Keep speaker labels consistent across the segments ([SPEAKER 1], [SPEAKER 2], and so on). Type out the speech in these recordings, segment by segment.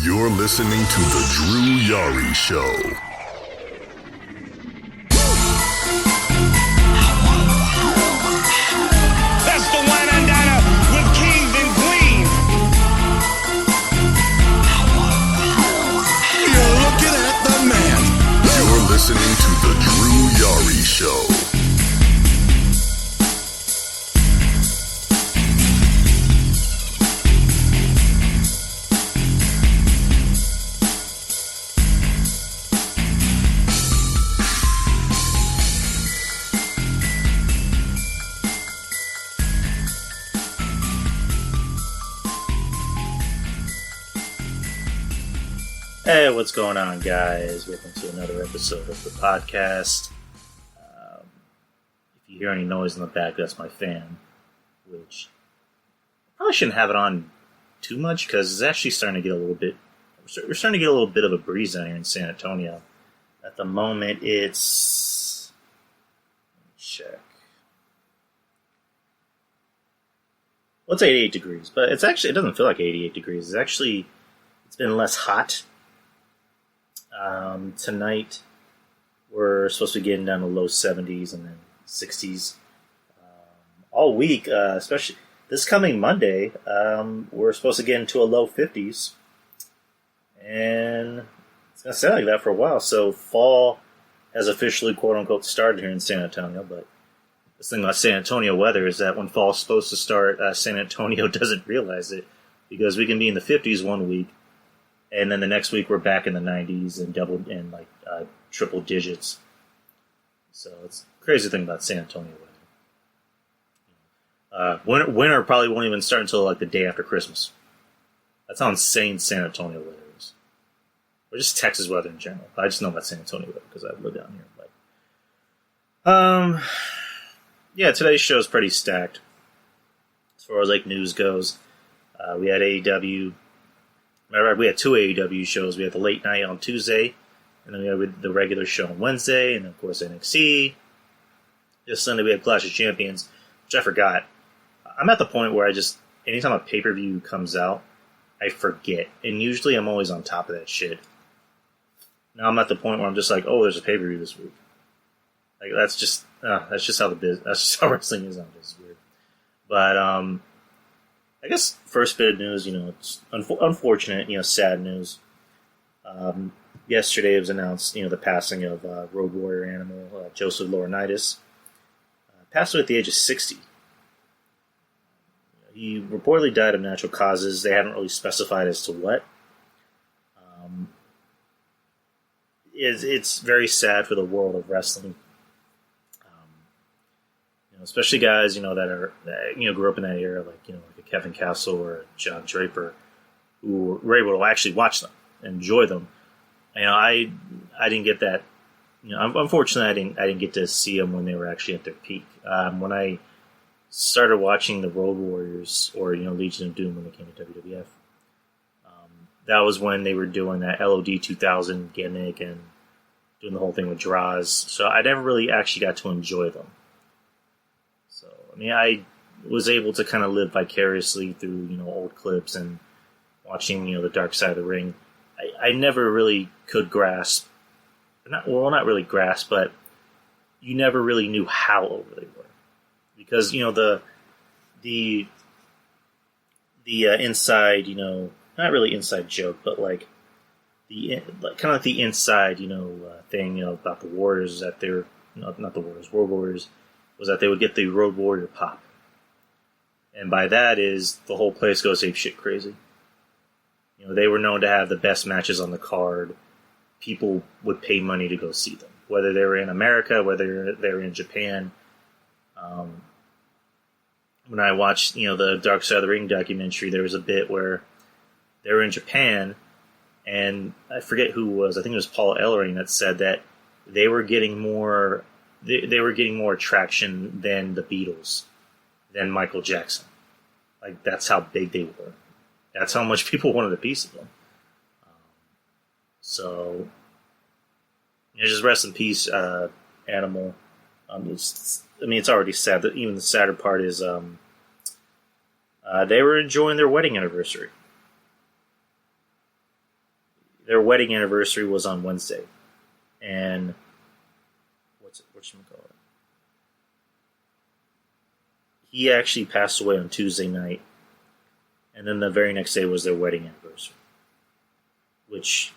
[SPEAKER 1] You're listening to The Drew Yari Show.
[SPEAKER 2] That's the wine and diner with kings and queens.
[SPEAKER 1] You're looking at the man. You're listening to The Drew Yari Show.
[SPEAKER 3] Hey, what's going on, guys? Welcome to another episode of the podcast. If you hear any noise in the back, that's my fan, which I probably shouldn't have it on too much because it's actually starting to get a little bit. We're starting to get a little bit of a breeze out here in San Antonio. At the moment, it's. Let me check. Well, it's 88 degrees, but it doesn't feel like 88 degrees. It's been less hot. Tonight, we're supposed to be getting down to low 70s and then 60s. All week, especially this coming Monday, we're supposed to get into a low 50s. And it's going to stay like that for a while. So fall has officially, quote-unquote, started here in San Antonio. But the thing about San Antonio weather is that when fall's supposed to start, San Antonio doesn't realize it. Because we can be in the 50s one week, and then the next week we're back in the 90s and triple digits. So it's a crazy thing about San Antonio weather. Winter probably won't even start until like the day after Christmas. That's how insane San Antonio weather is. Or just Texas weather in general. I just know about San Antonio weather because I live down here. But yeah, today's show is pretty stacked as far as like news goes. We had AEW. We had two AEW shows. We had the late night on Tuesday, and then we had the regular show on Wednesday, and of course NXT. This Sunday we had Clash of Champions, which I forgot. I'm at the point where anytime a pay-per-view comes out, I forget. And usually I'm always on top of that shit. Now I'm at the point where I'm just like, oh, there's a pay-per-view this week. Like that's just how wrestling is nowadays. It's weird. But I guess first bit of news, it's unfortunate, sad news. Yesterday it was announced, the passing of Road Warrior Animal, Joseph Laurinaitis. Passed away at the age of 60. He reportedly died of natural causes. They haven't really specified as to what. It's very sad for the world of wrestling. Especially guys, that grew up in that era, like a Kevin Castle or John Draper, who were able to actually watch them and enjoy them. I didn't get that. Unfortunately, I didn't get to see them when they were actually at their peak. When I started watching the Road Warriors or Legion of Doom when they came to WWF, that was when they were doing that LOD 2000 gimmick and doing the whole thing with Draws. So I never really actually got to enjoy them. So I was able to kind of live vicariously through old clips and watching the Dark Side of the Ring. I never really could grasp, not really grasp, but you never really knew how over they were, because the inside not really inside joke, but like kind of like the inside thing about the Warriors is that they're not the Warriors, World Warriors, was that they would get the Road Warrior pop. And by that is the whole place goes apeshit crazy. They were known to have the best matches on the card. People would pay money to go see them, whether they were in America, whether they were in Japan. When I watched, the Dark Side of the Ring documentary, there was a bit where they were in Japan, and I forget who it was. I think it was Paul Ellering that said that they were getting more. They were getting more attraction than the Beatles, than Michael Jackson. Like, that's how big they were. That's how much people wanted a piece of them. So, just rest in peace, Animal. It's already sad. Even the sadder part is they were enjoying their wedding anniversary. their wedding anniversary was on Wednesday, and whatchamacallit? He actually passed away on Tuesday night, and then the very next day was their wedding anniversary. Which,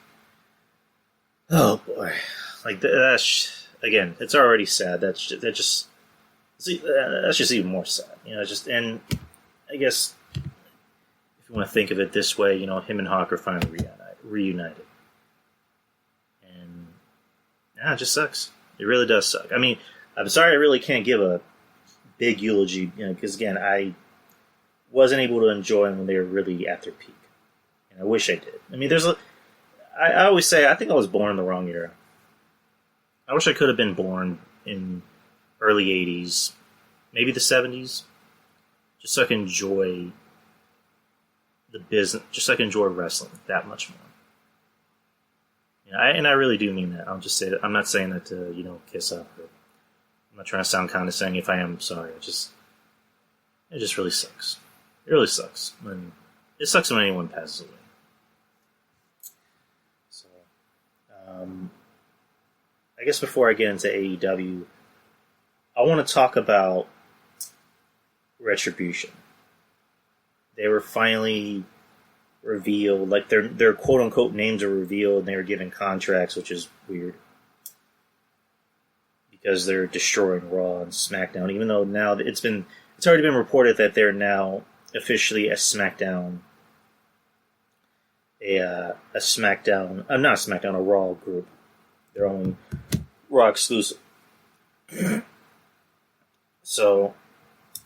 [SPEAKER 3] oh boy, like that's again, it's already sad. That's just even more sad. And I guess if you want to think of it this way, him and Hawk are finally reunited. And it just sucks. It really does suck. I mean, I'm sorry I really can't give a big eulogy, because again, I wasn't able to enjoy them when they were really at their peak. And I wish I did. I mean, I always say, I think I was born in the wrong era. I wish I could have been born in early 80s, maybe the 70s, just so I can enjoy the business, just so I can enjoy wrestling that much more. And I really do mean that. I'll just say that. I'm not saying that to, kiss up. I'm not trying to sound condescending. If I am, I'm sorry. It just really sucks. It really sucks. It sucks when anyone passes away. So, I guess before I get into AEW, I want to talk about Retribution. They were finally revealed, like their quote unquote names are revealed, and they were given contracts, which is weird because they're destroying Raw and SmackDown. Even though now it's already been reported that they're now officially a SmackDown, a Raw group. They're only Raw exclusive. So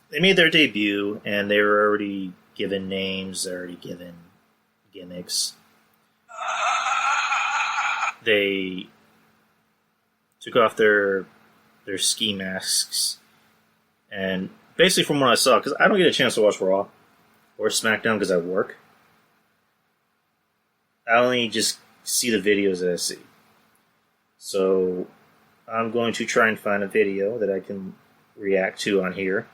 [SPEAKER 3] they made their debut, and they were already given names. They're already given gimmicks. They took off their ski masks, and basically from what I saw, because I don't get a chance to watch Raw or SmackDown because I work, I only just see the videos that I see. So I'm going to try and find a video that I can react to on here.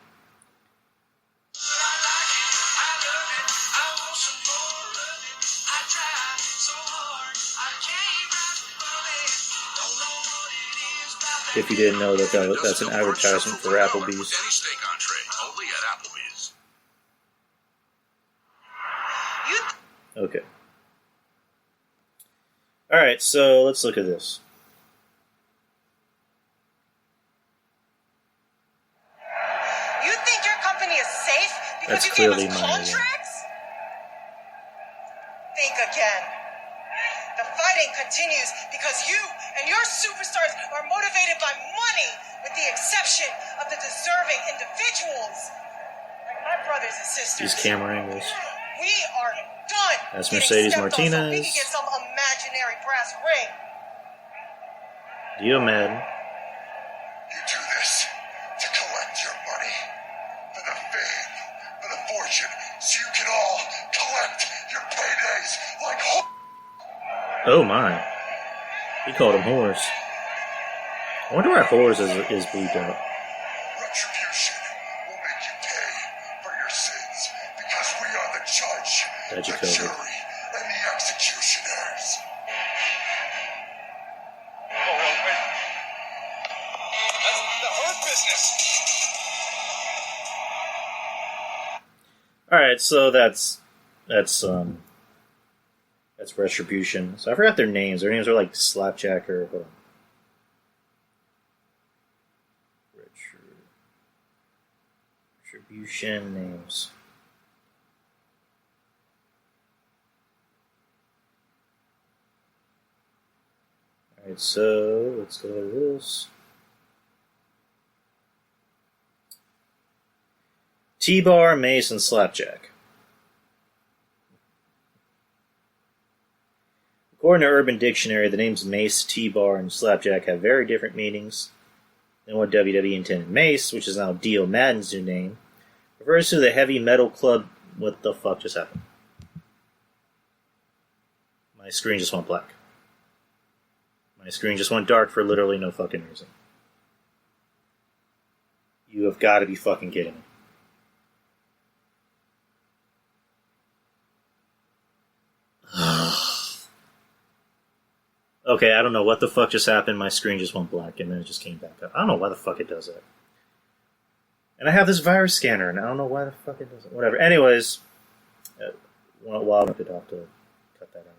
[SPEAKER 3] If you didn't know that's an advertisement for Applebee's.
[SPEAKER 1] Any steak entree, only at Applebee's.
[SPEAKER 3] Okay. Alright, so let's look at this.
[SPEAKER 4] You think your company is safe because
[SPEAKER 3] That's
[SPEAKER 4] you gave
[SPEAKER 3] clearly
[SPEAKER 4] us
[SPEAKER 3] my
[SPEAKER 4] contracts? Think again. The fighting continues because you and your superstars are motivated by money, with the exception of the deserving individuals, like my brothers and sisters.
[SPEAKER 3] These camera angles.
[SPEAKER 4] We are done.
[SPEAKER 3] That's
[SPEAKER 4] getting
[SPEAKER 3] Mercedes
[SPEAKER 4] stepped on so we
[SPEAKER 3] Martinez.
[SPEAKER 4] can get some imaginary brass ring.
[SPEAKER 3] Dio Madden.
[SPEAKER 1] You do this to collect your money. For the fame, for the fortune, so you can all collect your paydays like
[SPEAKER 3] Oh my. He called him whores. I wonder why whores is bleeped out.
[SPEAKER 1] Retribution will make you pay for your sins because we are the judge,
[SPEAKER 3] Glad you
[SPEAKER 1] the
[SPEAKER 3] covered.
[SPEAKER 1] jury, and the executioners.
[SPEAKER 2] Wait. That's the Hurt business.
[SPEAKER 3] Alright, so that's Retribution. So I forgot their names. Their names are like Slapjack or hold on. Retribution names. Alright, so let's go to this. T-Bar, Mace, and Slapjack. According to Urban Dictionary, the names Mace, T-Bar, and Slapjack have very different meanings than what WWE intended. Mace, which is now Dio Madden's new name, refers to the heavy metal club. What the fuck just happened? My screen just went black. My screen just went dark for literally no fucking reason. You have got to be fucking kidding me. Okay, I don't know what the fuck just happened. My screen just went black and then it just came back up. I don't know why the fuck it does that. And I have this virus scanner and I don't know why the fuck it does it. Whatever. Anyways, well, I could have to cut that out.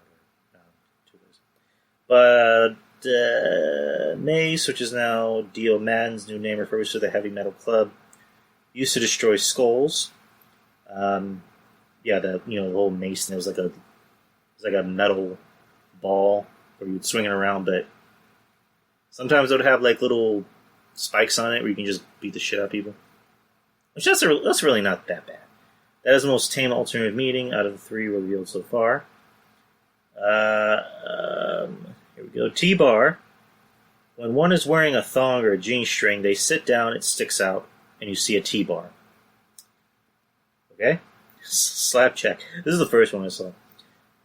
[SPEAKER 3] 2 days. But Mace, which is now Dio Madden's new name, refers to the heavy metal club, used to destroy skulls. The whole Mace thing, it was like a metal ball where you'd swing it around, but sometimes it would have like little spikes on it where you can just beat the shit out of people. Which that's really not that bad. That is the most tame alternative meeting out of the 3 revealed so far. Here we go. T-bar. When one is wearing a thong or a jean string, they sit down, it sticks out, and you see a T-bar. Okay? Slap check. This is the first one I saw.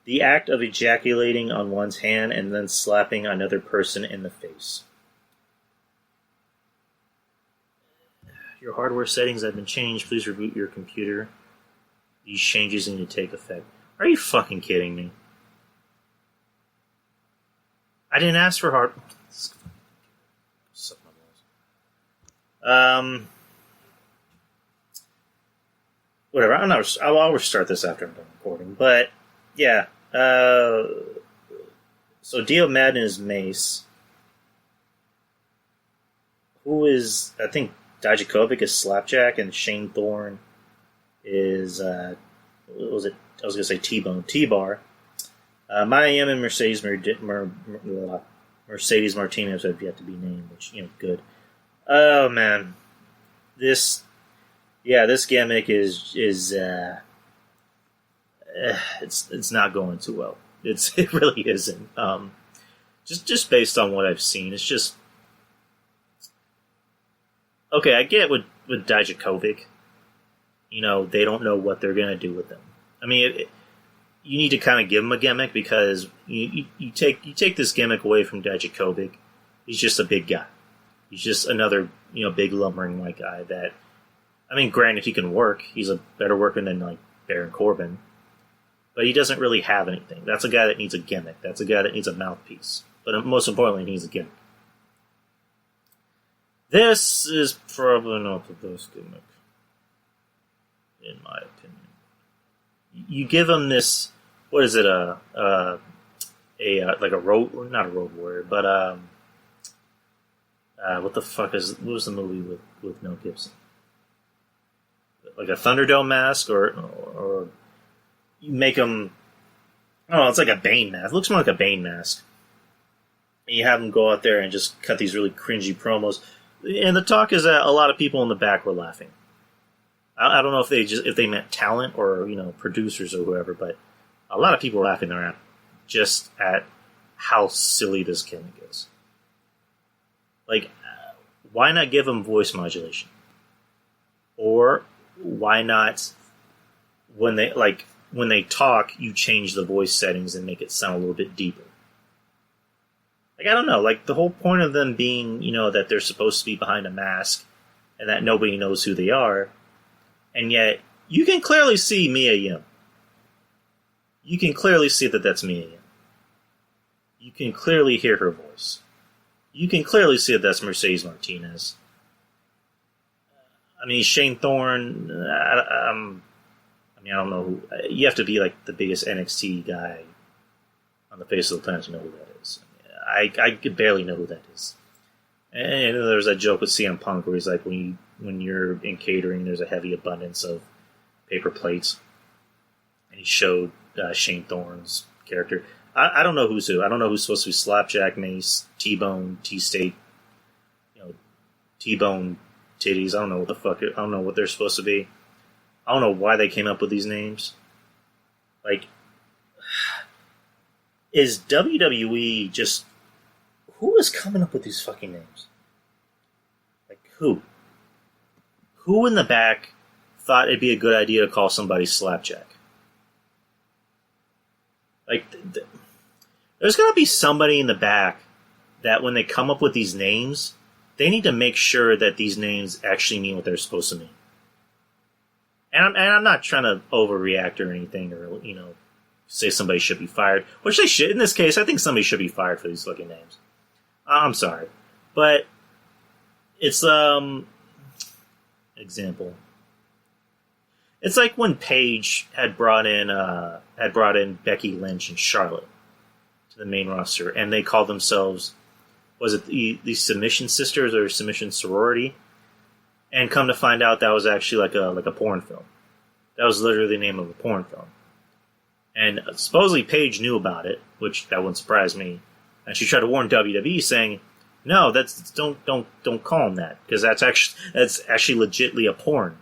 [SPEAKER 3] The act of ejaculating on one's hand and then slapping another person in the face. Your hardware settings have been changed. Please reboot your computer. These changes need to take effect. Are you fucking kidding me? I didn't ask for hard... Suck my balls. Whatever. I'll restart this after I'm done recording. But, yeah. So Dio Madden is Mace. Who is... I think Dijakovic is Slapjack, and Shane Thorne is... what was it? I was going to say T-Bone. T-Bar. Mayim and Mercedes Martinez have yet to be named, which, good. Oh, man. This gimmick is it's not going too well. It really isn't. Just based on what I've seen, it's just okay. I get with Dijakovic, they don't know what they're gonna do with them. I mean, you need to kind of give him a gimmick because you take this gimmick away from Dijakovic. He's just a big guy. He's just another big lumbering white guy that. I mean, granted, he can work. He's a better worker than, like, Baron Corbin. But he doesn't really have anything. That's a guy that needs a gimmick. That's a guy that needs a mouthpiece. But most importantly, he needs a gimmick. This is probably not the best gimmick, in my opinion. You give him this... What is it? Like a road... Not a road warrior, but... what the fuck is... What was the movie with Mel Gibson? Like a Thunderdome mask, or you make him... Oh, it's like a Bane mask. It looks more like a Bane mask. And you have him go out there and just cut these really cringy promos. And the talk is that a lot of people in the back were laughing. I don't know if they meant talent or producers or whoever, but a lot of people were laughing around just at how silly this gimmick is. Like, why not give him voice modulation? Or why not, when they talk, you change the voice settings and make it sound a little bit deeper? Like, I don't know. Like, the whole point of them being, that they're supposed to be behind a mask and that nobody knows who they are, and yet you can clearly see Mia Yim. You can clearly see that that's Mia Yim. You can clearly hear her voice. You can clearly see that that's Mercedes Martinez. I mean, Shane Thorne, I don't know who... You have to be, like, the biggest NXT guy on the face of the planet to know who that is. I could barely know who that is. And there was that joke with CM Punk where he's like, when you're in catering, there's a heavy abundance of paper plates. And he showed Shane Thorne's character. I don't know who's who. I don't know who's supposed to be Slapjack, Mace, T-Bone, T-State, T-Bone... titties. I don't know what the fuck. I don't know what they're supposed to be. I don't know why they came up with these names. Like, is WWE just... Who is coming up with these fucking names? Like, who? Who in the back thought it'd be a good idea to call somebody Slapjack? Like, there's gotta be somebody in the back that when they come up with these names... They need to make sure that these names actually mean what they're supposed to mean. And I'm not trying to overreact or anything, or say somebody should be fired, which they should. In this case, I think somebody should be fired for these fucking names. I'm sorry, but it's example. It's like when Paige had brought in Becky Lynch and Charlotte to the main roster, and they called themselves, was it the Submission Sisters or Submission Sorority? And come to find out, that was actually like a porn film. That was literally the name of a porn film. And supposedly Paige knew about it, which that wouldn't surprise me. And she tried to warn WWE, saying, "No, don't call them that, because that's actually legitly a porn.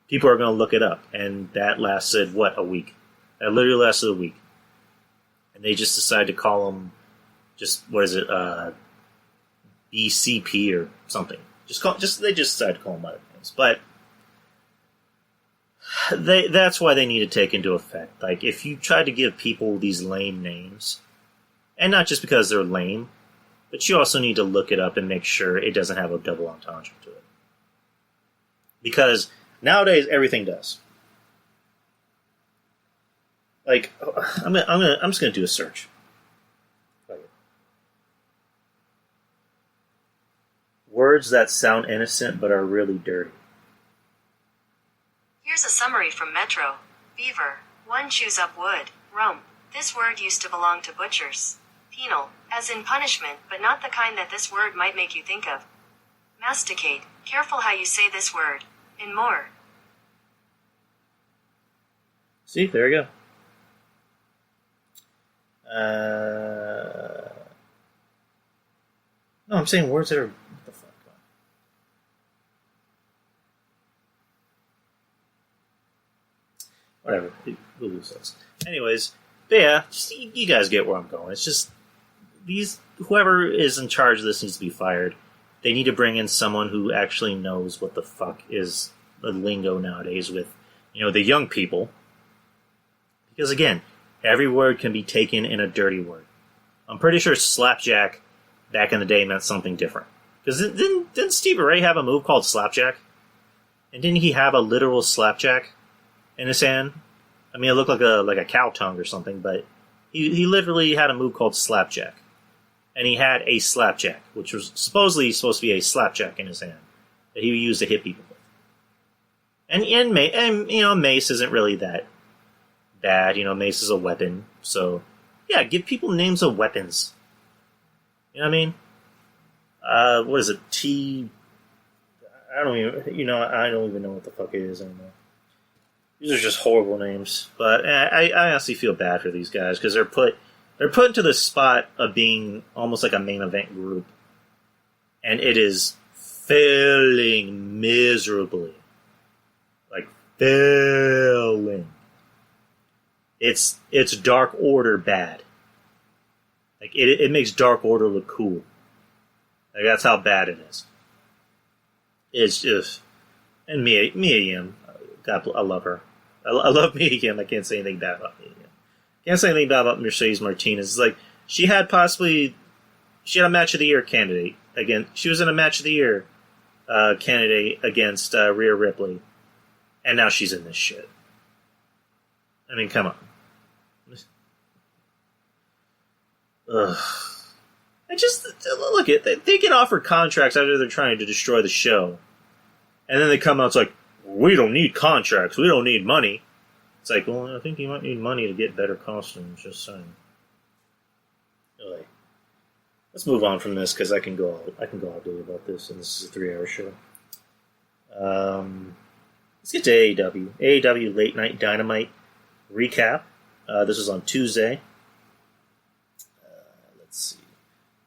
[SPEAKER 3] People are going to look it up." And that lasted a week? That literally lasted a week. And they just decided to call them BCP or something. They just decided to call them other names. But that's why they need to take into effect. Like, if you try to give people these lame names, and not just because they're lame, but you also need to look it up and make sure it doesn't have a double entendre to it. Because nowadays everything does. Like, I'm just gonna do a search. Words that sound innocent but are really dirty.
[SPEAKER 5] Here's a summary from Metro. Beaver. 1. Chews up wood. Rump. This word used to belong to butchers. Penal, as in punishment, but not the kind that this word might make you think of. Masticate. Careful how you say this word. And more.
[SPEAKER 3] See, there you go. No, I'm saying words that are... What the fuck? Whatever. We'll lose those. Anyways, but yeah, you guys get where I'm going. It's just... Whoever is in charge of this needs to be fired. They need to bring in someone who actually knows what the fuck is the lingo nowadays with, the young people. Because again, every word can be taken in a dirty word. I'm pretty sure slapjack back in the day meant something different. Because didn't Stevie Ray have a move called slapjack? And didn't he have a literal slapjack in his hand? I mean, it looked like a cow tongue or something, but he literally had a move called slapjack. And he had a slapjack, which was supposedly supposed to be a slapjack in his hand that he would use to hit people with. And mace isn't really that bad. Mace is a weapon, so yeah, give people names of weapons. You know what I mean? What is it? I don't even know what the fuck it is anymore. These are just horrible names, but I honestly feel bad for these guys because they're put into the spot of being almost like a main event group, and it is failing miserably. Like, failing. It's Dark Order bad. Like, it makes Dark Order look cool. Like, that's how bad it is. It's just... And Mia Yim, God, I love her. I love Mia Yim. I can't say anything bad about Mia Yim. Can't say anything bad about Mercedes Martinez. It's like, she had a Match of the Year candidate. Again, she was in a Match of the Year candidate against Rhea Ripley. And now she's in this shit. I mean, come on. Ugh. And just, look at they get offered contracts after they're trying to destroy the show. And then they come out, it's like, we don't need contracts, we don't need money. It's like, well, I think you might need money to get better costumes, just saying. Anyway, let's move on from this, because I can go all day about this, and this is a 3-hour show. Let's get to AEW. AEW Late Night Dynamite recap. This was on Tuesday. Let's see.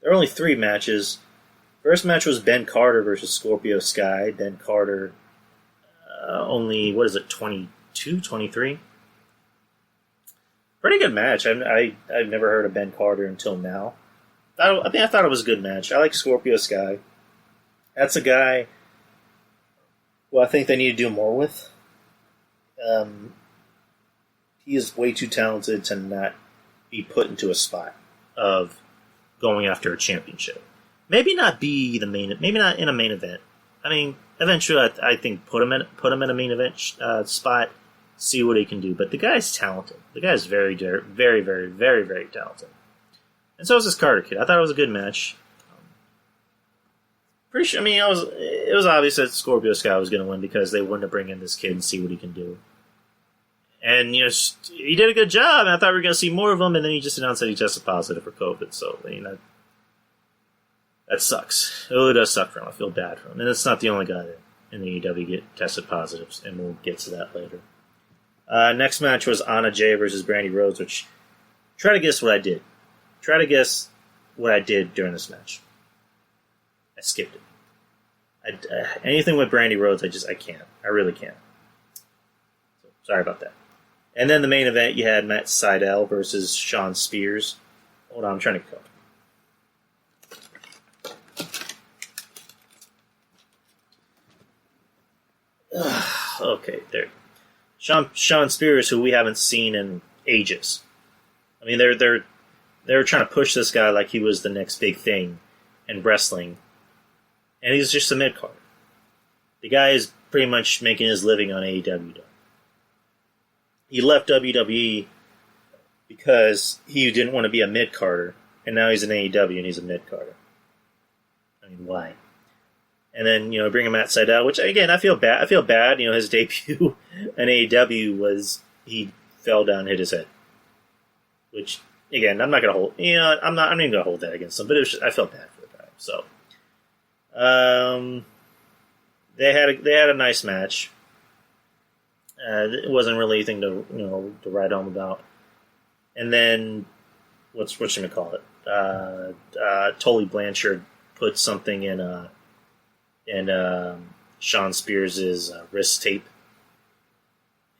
[SPEAKER 3] There are only 3 matches. First match was Ben Carter versus Scorpio Sky. Ben Carter, only, 22, 23? Pretty good match. I've never heard of Ben Carter until now. I thought it was a good match. I like Scorpio Sky. That's a guy who I think they need to do more with. He is way too talented to not be put into a spot of going after a championship. Maybe not be the main. Maybe not in a main event. I mean, eventually, I think put him in a main event spot. see what he can do. But the guy's talented. The guy's very, very, very, very, very, very talented. And so is this Carter kid. I thought it was a good match. Pretty sure. I mean, it was obvious that Scorpio Sky was going to win because they wanted to bring in this kid and see what he can do. And he did a good job. And I thought we were going to see more of him. And then he just announced that he tested positive for COVID. So that sucks. It really does suck for him. I feel bad for him. And it's not the only guy that in the AEW get tested positives, and we'll get to that later. Next match was Anna Jay versus Brandy Rhodes, which try to guess what I did. Try to guess what I did during this match. I skipped it. Anything with Brandy Rhodes, I can't. I really can't. So, sorry about that. And then the main event, you had Matt Sydal versus Sean Spears. Hold on, I'm trying to go. Okay, there. Sean Spears, who we haven't seen in ages. I mean, they're trying to push this guy like he was the next big thing in wrestling, and he's just a mid card. The guy is pretty much making his living on AEW. He left WWE because he didn't want to be a mid carder, and now he's in AEW and he's a mid carder. I mean, why? And then, bring him Matt Sydal, which, again, I feel bad. His debut in AEW was he fell down and hit his head. Which, again, I'm not going to hold... I'm not even going to hold that against him, but I felt bad for the guy. So, they had a nice match. It wasn't really anything to write home about. And then, what's you going to call it? Tully Blanchard put something in Sean Spears' wrist tape.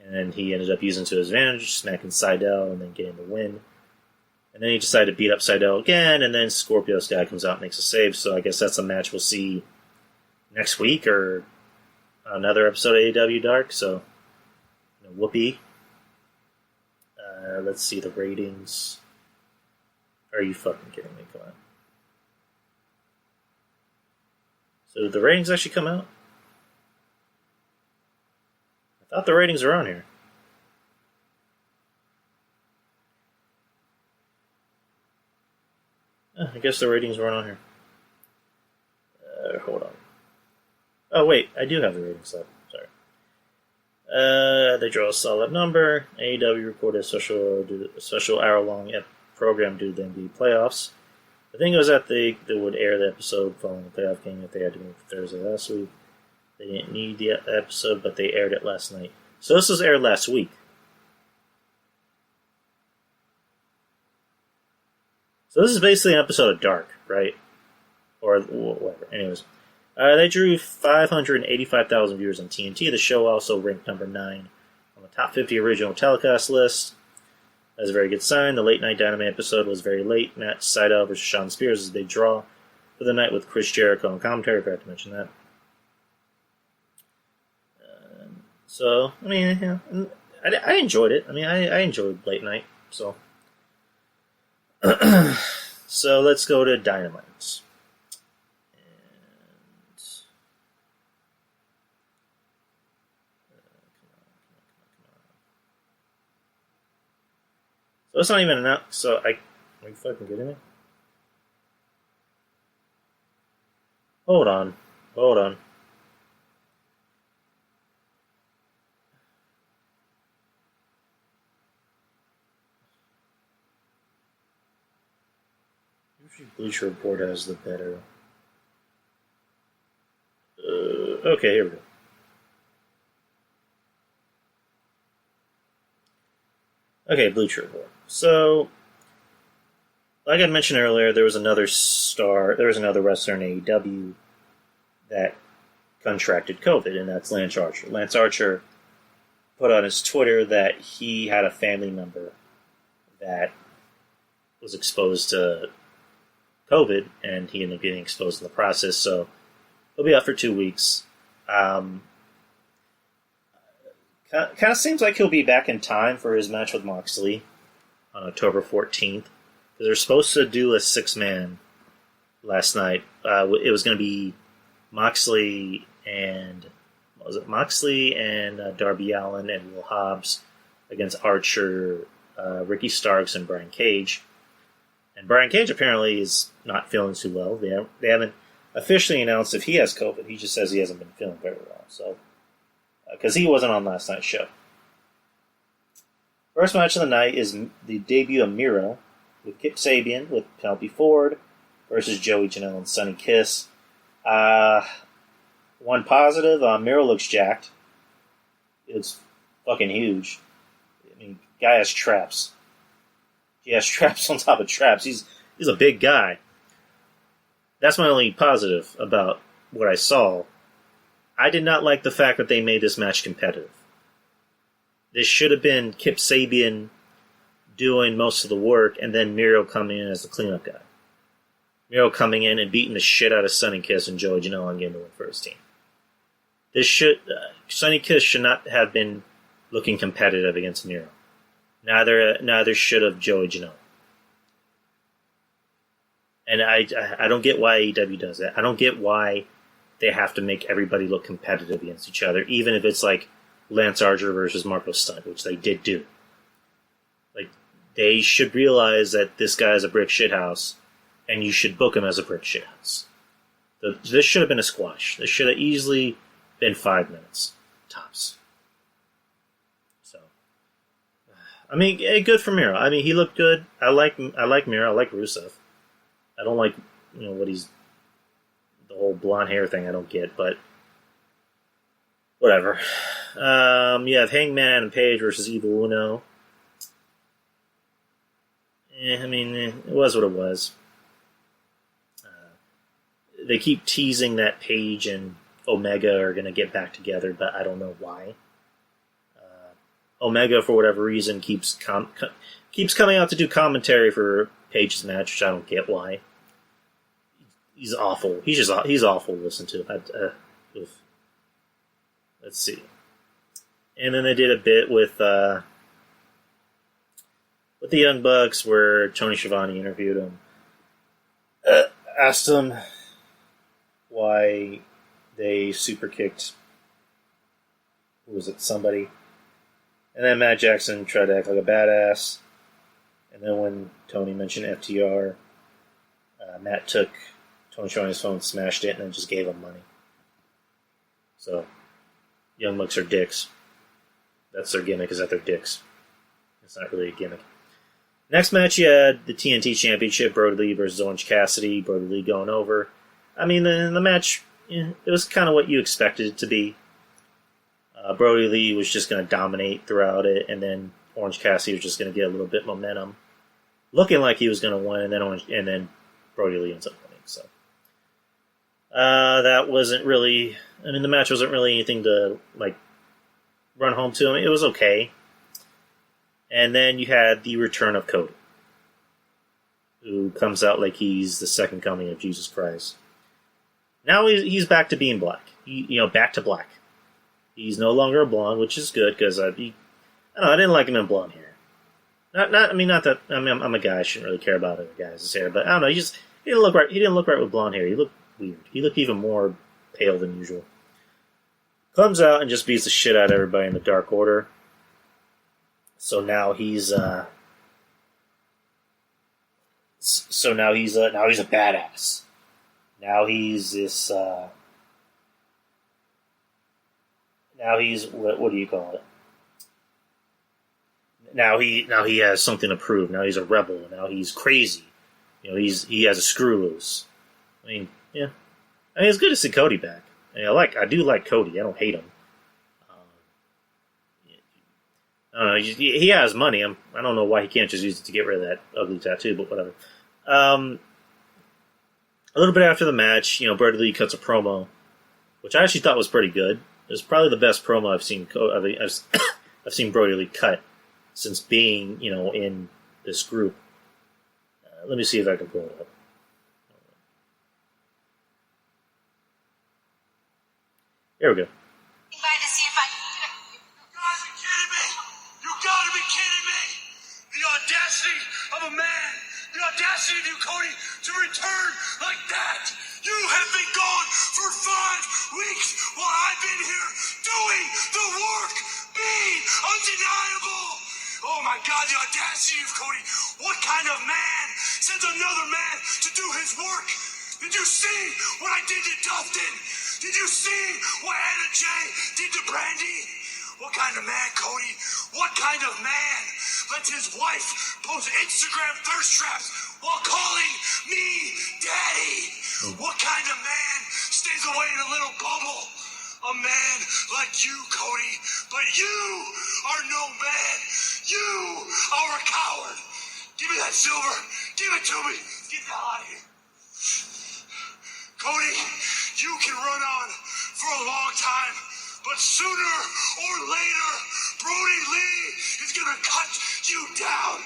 [SPEAKER 3] And he ended up using it to his advantage, smacking Sydal and then getting the win. And then he decided to beat up Sydal again, and then Scorpio Sky comes out and makes a save. So I guess that's a match we'll see next week or another episode of AEW Dark. So, whoopee. Let's see the ratings. Are you fucking kidding me? Come on. So did the ratings actually come out? I thought the ratings were on here. I guess the ratings weren't on here. Hold on. Oh, wait. I do have the ratings up. Sorry. They draw a solid number. AEW recorded a special hour-long program due to the NBA playoffs. I think it was that they would air the episode following the playoff game if they had to move to Thursday last week. They didn't need the episode, but they aired it last night. So this was aired last week. So this is basically an episode of Dark, right? Or whatever. Anyways. They drew 585,000 viewers on TNT. The show also ranked number 9 on the top 50 original telecast list. That's a very good sign. The late night Dynamite episode was very late. Matt Sydal versus Sean Spears is a big draw for the night with Chris Jericho on commentary. I forgot to mention that. So, I mean, yeah, I enjoyed it. I mean, I enjoyed late night. So, so let's go to Dynamite. So it's not even enough. So are you fucking kidding me? Hold on. Usually Bleacher Report has the better. Okay, here we go. Okay, Bleacher Report. So, like I mentioned earlier, there was another wrestler in AEW that contracted COVID, and that's Lance Archer. Lance Archer put on his Twitter that he had a family member that was exposed to COVID, and he ended up getting exposed in the process, so he'll be out for 2 weeks. Kind of seems like he'll be back in time for his match with Moxley on October 14th. They're supposed to do a 6-man last night. It was going to be Moxley and was it Moxley and Darby Allin and Will Hobbs against Archer, Ricky Starks, and Brian Cage. And Brian Cage apparently is not feeling too well. They haven't officially announced if he has COVID. He just says he hasn't been feeling very well. So, because he wasn't on last night's show. First match of the night is the debut of Miro with Kip Sabian with Penelope Ford versus Joey Janela and Sonny Kiss. One positive, Miro looks jacked. It's fucking huge. I mean, guy has traps. He has traps on top of traps. He's a big guy. That's my only positive about what I saw. I did not like the fact that they made this match competitive. This should have been Kip Sabian doing most of the work, and then Miro coming in as the cleanup guy. Miro coming in and beating the shit out of Sonny Kiss and Joey Janela and getting the win for his team. Sonny Kiss should not have been looking competitive against Miro. Neither should have Joey Janela. And I don't get why AEW does that. I don't get why they have to make everybody look competitive against each other, even if it's like Lance Archer versus Marco Stunt, which they did do. Like, they should realize that this guy is a brick shithouse, and you should book him as a brick shithouse. This should have been a squash. This should have easily been 5 minutes, tops. So, I mean, good for Miro. I mean, he looked good. I like Miro. I like Rusev. I don't like, what he's, the whole blonde hair thing I don't get, but whatever. You have Hangman Adam Page versus Evil Uno. It was what it was. They keep teasing that Page and Omega are going to get back together, but I don't know why. Omega, for whatever reason, keeps coming out to do commentary for Page's match, which I don't get why. He's awful. He's awful to listen to. Let's see. And then they did a bit with the Young Bucks where Tony Schiavone interviewed him. Asked him why they super kicked, somebody? And then Matt Jackson tried to act like a badass. And then when Tony mentioned FTR, Matt took Tony Schiavone's phone, smashed it, and then just gave him money. So, Young Bucks are dicks. That's their gimmick, is that they're dicks. It's not really a gimmick. Next match, you had the TNT Championship, Brody Lee versus Orange Cassidy. Brody Lee going over. I mean, the match, it was kind of what you expected it to be. Brody Lee was just going to dominate throughout it, and then Orange Cassidy was just going to get a little bit momentum, looking like he was going to win, and then Brody Lee ends up winning. So that wasn't really. I mean, the match wasn't really anything to run home to. I mean, it was okay. And then you had the return of Cody, who comes out like he's the second coming of Jesus Christ. Now he's back to being black. Back to black. He's no longer a blonde, which is good because I didn't like him in blonde hair. I'm a guy. I shouldn't really care about other guys' hair, but I don't know. He didn't look right. He didn't look right with blonde hair. He looked weird. He looked even more pale than usual. Comes out and just beats the shit out of everybody in the Dark Order. So now he's a badass. Now he's this. Now he's what do you call it? Now he has something to prove. Now he's a rebel. Now he's crazy. He has a screw loose. I mean, yeah. I mean, it's good to see Cody back. I do like Cody. I don't hate him. I don't know. He has money. I don't know why he can't just use it to get rid of that ugly tattoo, but whatever. A little bit after the match, Brody Lee cuts a promo, which I actually thought was pretty good. It was probably the best promo I've seen. I've seen Brody Lee cut since being, in this group. Let me see if I can pull it up. Here we go.
[SPEAKER 1] By to see if I can. You guys are kidding me! You gotta be kidding me! The audacity of a man! The audacity of you, Cody, to return like that! You have been gone for 5 weeks while I've been here doing the work. Me, undeniable. Oh my God, the audacity of Cody. What kind of man sends another man to do his work? Did you see what I did to Dustin? Did you see what Anna Jay did to Brandy? What kind of man, Cody? What kind of man lets his wife post Instagram thirst traps while calling me daddy? What kind of man stays away in a little bubble? A man like you, Cody. But you are no man. You are a coward. Give me that silver. Give it to me. Get the hell out of here. Cody, you can run on for a long time, but sooner or later, Brody Lee is going to cut you down.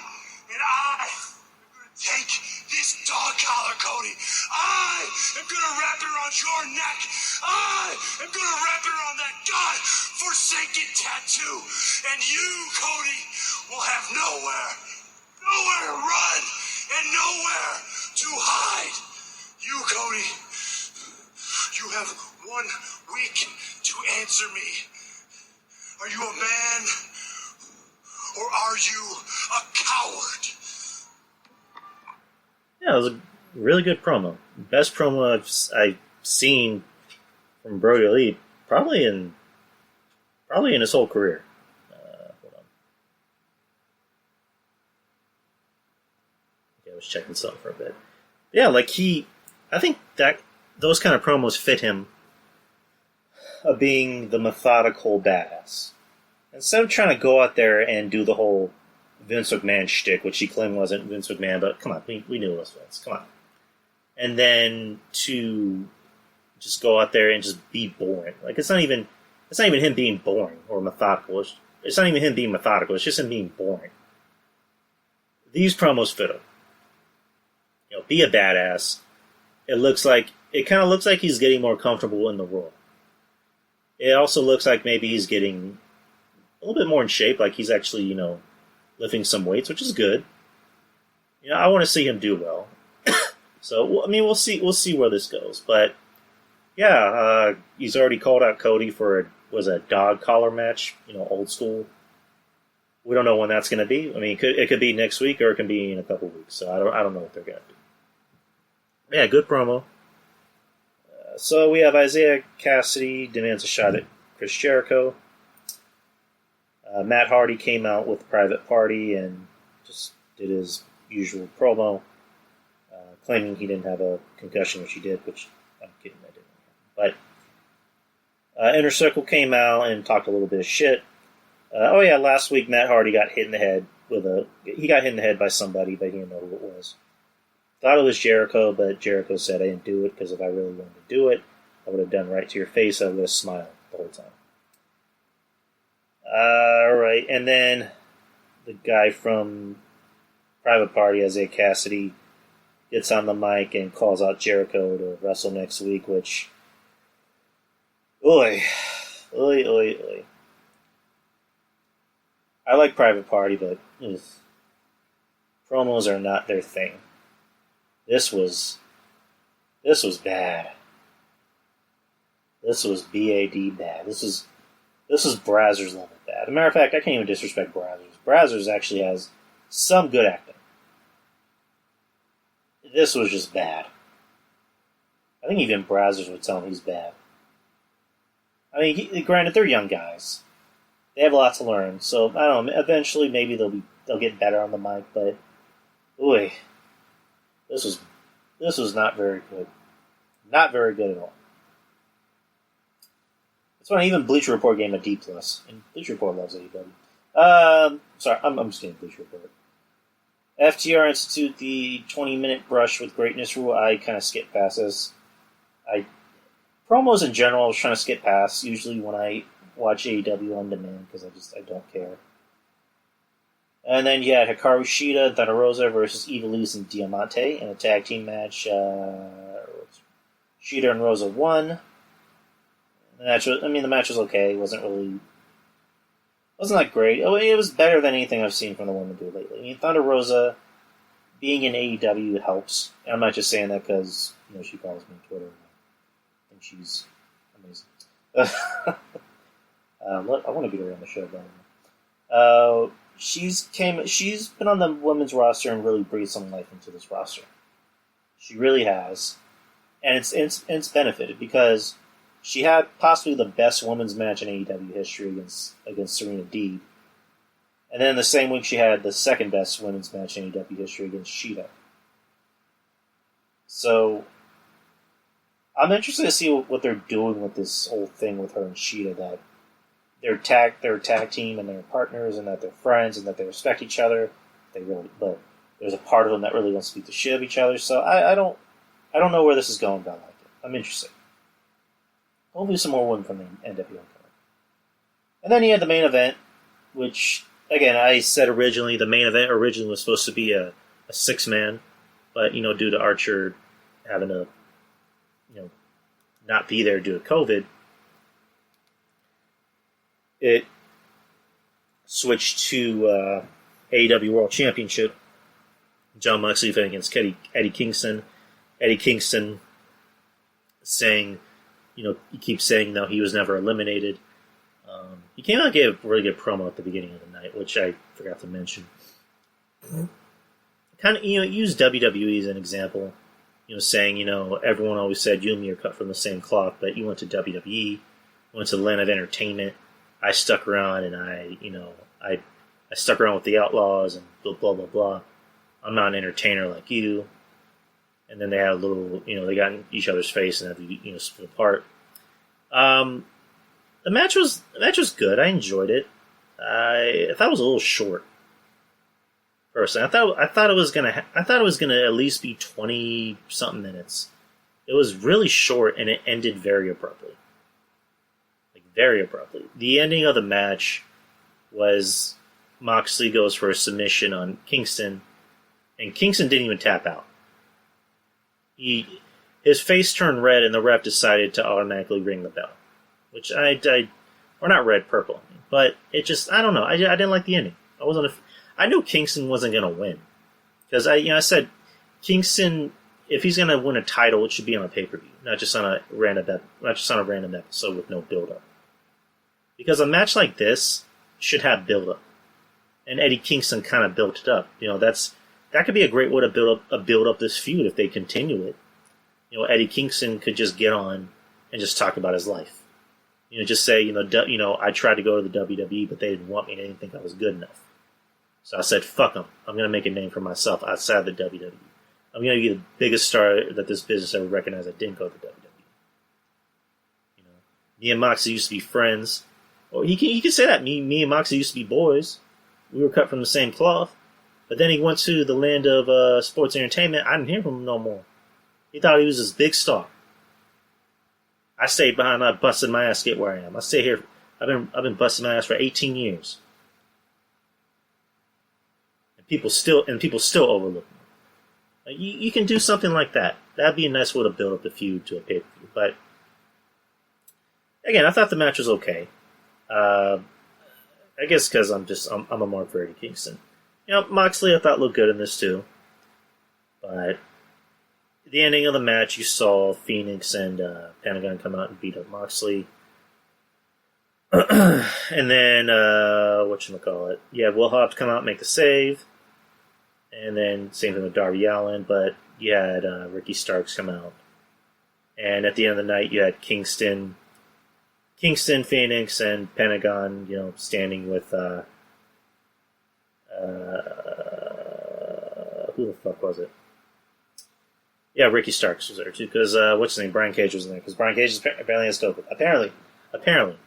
[SPEAKER 1] And I am going to take this dog collar, Cody. I am going to wrap it around your neck. I am going to wrap it around that God-forsaken tattoo. And you, Cody, will have nowhere to run and nowhere to hide. You, Cody, you have 1 week to answer me. Are you a man or are you a coward?
[SPEAKER 3] Yeah, it was a really good promo. Best promo I've seen from Brody Lee probably in his whole career. Hold on. Okay, I was checking something for a bit. Yeah, like I think that those kind of promos fit him of being the methodical badass. Instead of trying to go out there and do the whole Vince McMahon shtick, which he claimed wasn't Vince McMahon, but come on, we knew it was Vince. Come on. And then to just go out there and just be boring. Like, it's not even him being boring or methodical. It's not even him being methodical. It's just him being boring. These promos fit him. You know, be a badass. It kind of looks like he's getting more comfortable in the role. It also looks like maybe he's getting a little bit more in shape, like he's actually, you know, lifting some weights, which is good. You know, I want to see him do well. So, I mean, we'll see where this goes. But, yeah, he's already called out Cody for a dog collar match, you know, old school. We don't know when that's going to be. I mean, it could be next week or it can be in a couple weeks. So I don't know what they're going to do. Yeah, good promo. So we have Isaiah Cassidy demands a shot at Chris Jericho. Matt Hardy came out with Private Party and just did his usual promo, claiming he didn't have a concussion, which he did, which I'm kidding, I didn't. But Inner Circle came out and talked a little bit of shit. Last week Matt Hardy got hit in the head by somebody, but he didn't know who it was. Thought it was Jericho, but Jericho said I didn't do it because if I really wanted to do it, I would have done right to your face. I would have smiled the whole time. Alright, and then the guy from Private Party, Isaiah Cassidy, gets on the mic and calls out Jericho to wrestle next week, which... Oy. I like Private Party, but promos are not their thing. This was bad. This was BAD bad. This is Brazzers level bad. As a matter of fact, I can't even disrespect Brazzers. Brazzers actually has some good acting. This was just bad. I think even Brazzers would tell him he's bad. I mean, granted, they're young guys. They have a lot to learn, so I don't know. Eventually, maybe they'll get better on the mic. But, boy, this was not very good. Not very good at all. That's why even Bleacher Report gave him a D+. And Bleacher Report loves AEW. Sorry, I'm just kidding, Bleacher Report. FTR institute the 20-minute brush with greatness rule. I kind of skip past this. Promos in general I was trying to skip past, usually when I watch AEW on demand, because I don't care. And then you had Hikaru Shida, Thunder Rosa versus Ivelisse and Diamante in a tag team match. Shida and Rosa won. The match was okay. It wasn't that great. It was better than anything I've seen from the women do lately. I mean, Thunder Rosa being in AEW helps. And I'm not just saying that because she follows me on Twitter. I think she's amazing. I want to get her on the show, by the way. She's been on the women's roster and really breathed some life into this roster. She really has, and it's benefited because she had possibly the best women's match in AEW history against Serena Deeb, and then the same week she had the second best women's match in AEW history against Shida. So I'm interested to see what they're doing with this whole thing with her and Shida, that they're a tag team and they're partners and that they're friends and that they respect each other. But there's a part of them that really wants to beat the shit of each other. So I don't know where this is going, but I like it. I'm interested. Hopefully some more women from the NWO coming. And then you had the main event, which, again, I said originally, the main event originally was supposed to be a 6-man, but, due to Archer having to, not be there due to COVID, it switched to AEW World Championship. Jon Moxley fighting against Eddie Kingston. Eddie Kingston saying, he keeps saying, no, he was never eliminated. He came out and gave a really good promo at the beginning of the night, which I forgot to mention. Kind of, use WWE as an example. Saying, everyone always said you and me are cut from the same cloth, but you went to WWE, went to the land of entertainment. I stuck around and I stuck around with the Outlaws and blah, blah, blah, blah. I'm not an entertainer like you. And then they had a little, they got in each other's face and had to, split apart. The match was good. I enjoyed it. I thought it was a little short. Personally, I thought it was gonna at least be 20 something minutes. It was really short and it ended very abruptly. Very abruptly. The ending of the match was Moxley goes for a submission on Kingston, and Kingston didn't even tap out. His face turned red, and the ref decided to automatically ring the bell, which or not red, purple, but it just, I don't know. I didn't like the ending. I knew Kingston wasn't going to win because I said Kingston, if he's going to win a title, it should be on a pay-per-view, not just on a random episode with no build-up. Because a match like this should have build-up. And Eddie Kingston kind of built it up. That could be a great way to build up this feud if they continue it. Eddie Kingston could just get on and just talk about his life. Just say, I tried to go to the WWE, but they didn't want me. They didn't think I was good enough. So I said, fuck them. I'm going to make a name for myself outside the WWE. I'm going to be the biggest star that this business ever recognized that didn't go to the WWE. Me and Moxley used to be friends. Or he could say that. Me and Moxley used to be boys. We were cut from the same cloth. But then he went to the land of sports entertainment. I didn't hear from him no more. He thought he was this big star. I stayed behind. I busted my ass to get where I am. I stay here. I've been busting my ass for 18 years. And people still overlook me. You can do something like that. That'd be a nice way to build up the feud to a pay-per-view. But again, I thought the match was okay. I guess because I'm a mark for Eddie Kingston. Moxley I thought looked good in this too. But the ending of the match, you saw Phoenix and Pentagon come out and beat up Moxley. And then, whatchamacallit? You had Will Hobbs come out and make the save. And then, same thing with Darby Allin, but you had Ricky Starks come out. And at the end of the night, you had Kingston, Phoenix, and Pentagon, standing with, who the fuck was it? Yeah, Ricky Starks was there too, because, what's his name? Brian Cage was in there, because Brian Cage apparently has COVID. Apparently,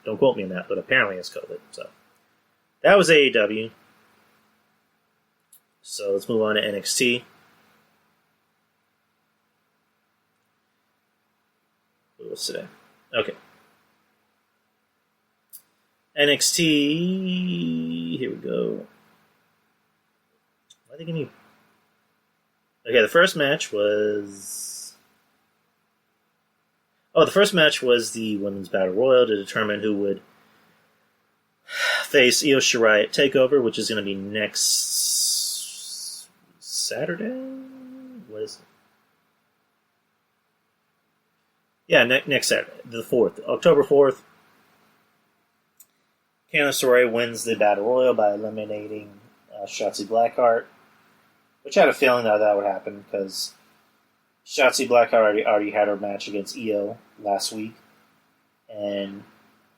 [SPEAKER 3] don't quote me on that, but apparently has COVID, so. That was AEW. So let's move on to NXT. What was today? Okay. NXT. Here we go. Why are they giving me? Okay, the first match was. Oh, the first match was the Women's Battle Royal to determine who would face Io Shirai at TakeOver, which is going to be next Saturday? What is it? Yeah, next Saturday, the 4th. October 4th. Candice LeRae wins the Battle Royal by eliminating Shotzi Blackheart, which I had a feeling that would happen because Shotzi Blackheart already had her match against Io last week, and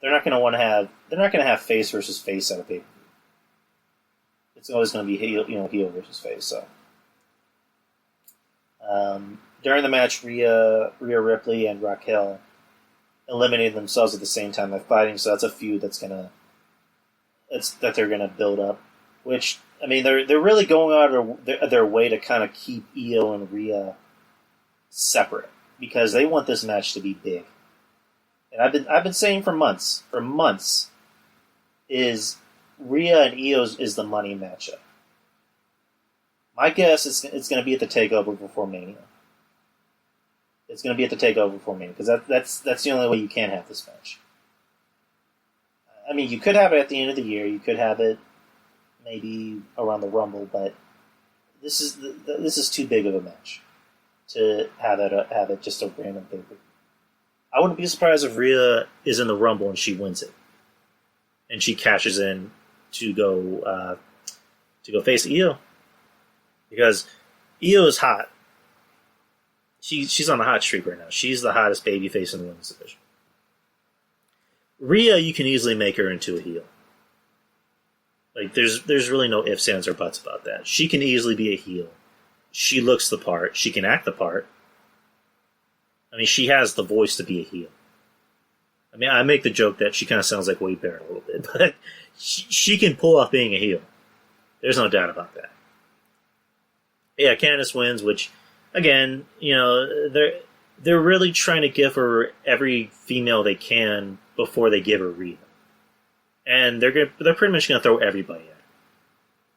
[SPEAKER 3] they're not going to have face versus face at a pay-per-view. It's always going to be heel versus face. So during the match, Rhea Ripley and Raquel eliminated themselves at the same time by fighting. So that's a feud that they're gonna build up. Which, I mean, they're really going out of their way to kind of keep Io and Rhea separate because they want this match to be big. And I've been saying for months is Rhea and Io is the money matchup. My guess is it's going to be at the Takeover before Mania. It's going to be at the Takeover before Mania because that's the only way you can have this match. I mean, you could have it at the end of the year. You could have it maybe around the Rumble, but this is too big of a match to have it just a random pay-per-view. I wouldn't be surprised if Rhea is in the Rumble and she wins it, and she cashes in to go face Io because Io is hot. She's on the hot streak right now. She's the hottest babyface in the women's division. Rhea, you can easily make her into a heel. Like there's really no ifs, ands, or buts about that. She can easily be a heel. She looks the part. She can act the part. I mean, she has the voice to be a heel. I mean, I make the joke that she kind of sounds like Wade Barrett a little bit, but she can pull off being a heel. There's no doubt about that. Yeah, Candice wins, which, again, they're really trying to give her every female they can before they give her Rhea. And they're pretty much going to throw everybody at her.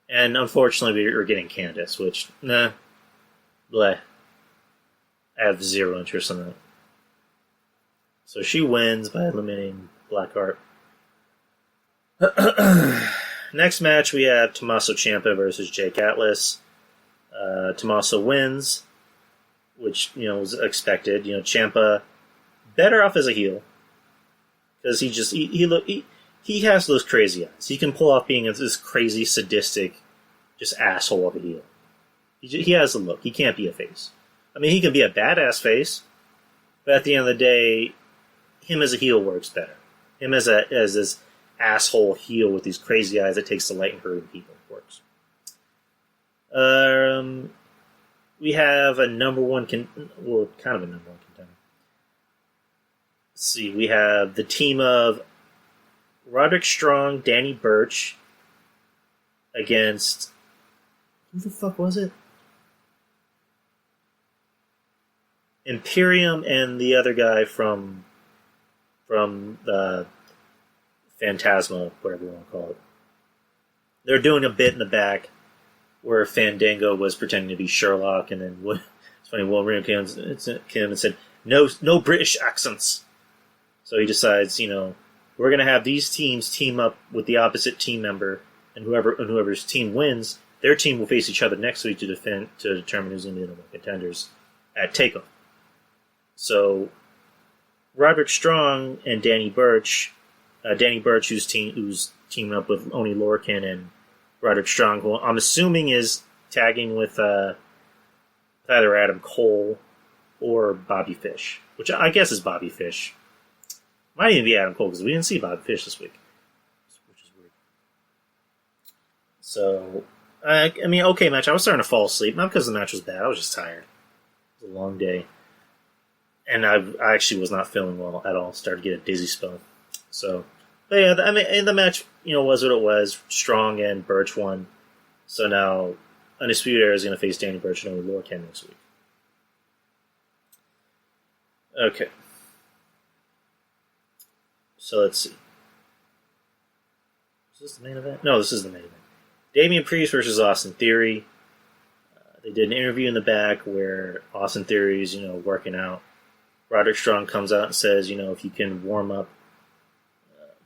[SPEAKER 3] And unfortunately, we're getting Candice, which, bleh. I have zero interest in that. So she wins by eliminating Blackheart. Next match, we have Tommaso Ciampa versus Jake Atlas. Tommaso wins, which was expected. Ciampa better off as a heel because he has those crazy eyes. He can pull off being this crazy, sadistic, just asshole of a heel. He has the look. He can't be a face. I mean, he can be a badass face, but at the end of the day, him as a heel works better. Him as this asshole heel with these crazy eyes that takes delight in hurting people works. We have a number one kind of a number one contender. Let's see, we have the team of Roderick Strong, Danny Burch against who the fuck was it? Imperium and the other guy from the Phantasma, whatever you want to call it. They're doing a bit in the back where Fandango was pretending to be Sherlock, and then it's funny. Wolverine came and said, "No British accents." So he decides, we're going to have these teams team up with the opposite team member, and whoever's team wins, their team will face each other next week to determine who's going to be the number one contenders at Takeover. So, Roderick Strong and Danny Burch, who's teaming up with Oni Lorcan and Roderick Strong, who I'm assuming is tagging with either Adam Cole or Bobby Fish, which I guess is Bobby Fish. Might even be Adam Cole because we didn't see Bobby Fish this week, which is weird. So, okay match. I was starting to fall asleep, not because the match was bad. I was just tired. It was a long day. And I actually was not feeling well at all. Started to get a dizzy spell. So, but yeah, the match, was what it was. Strong and Burch won. So now, Undisputed Era is going to face Danny Burch and Oni Lorcan next week. Okay. So let's see. Is this the main event? No, this is the main event. Damian Priest versus Austin Theory. They did an interview in the back where Austin Theory is, working out. Roderick Strong comes out and says, if you can warm up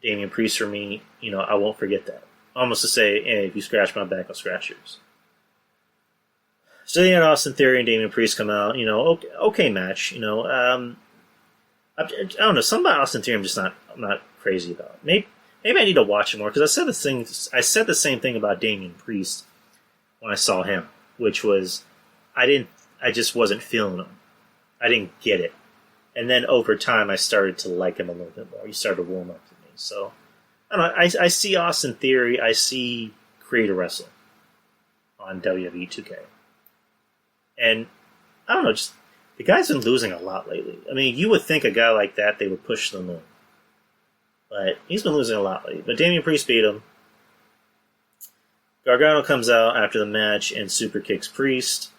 [SPEAKER 3] Damian Priest for me, I won't forget that. Almost to say, hey, if you scratch my back, I'll scratch yours. So they had Austin Theory and Damian Priest come out. Okay match. I don't know. Something about Austin Theory I'm not crazy about. Maybe I need to watch it more because I said the same thing about Damian Priest when I saw him, which was I just wasn't feeling him. I didn't get it. And then over time, I started to like him a little bit more. He started to warm up to me. So, I don't know. I see Austin Theory. I see Creator Wrestling on WWE 2K. And, I don't know, just the guy's been losing a lot lately. I mean, you would think a guy like that, they would push the moon. But he's been losing a lot lately. But Damian Priest beat him. Gargano comes out after the match and super kicks Priest.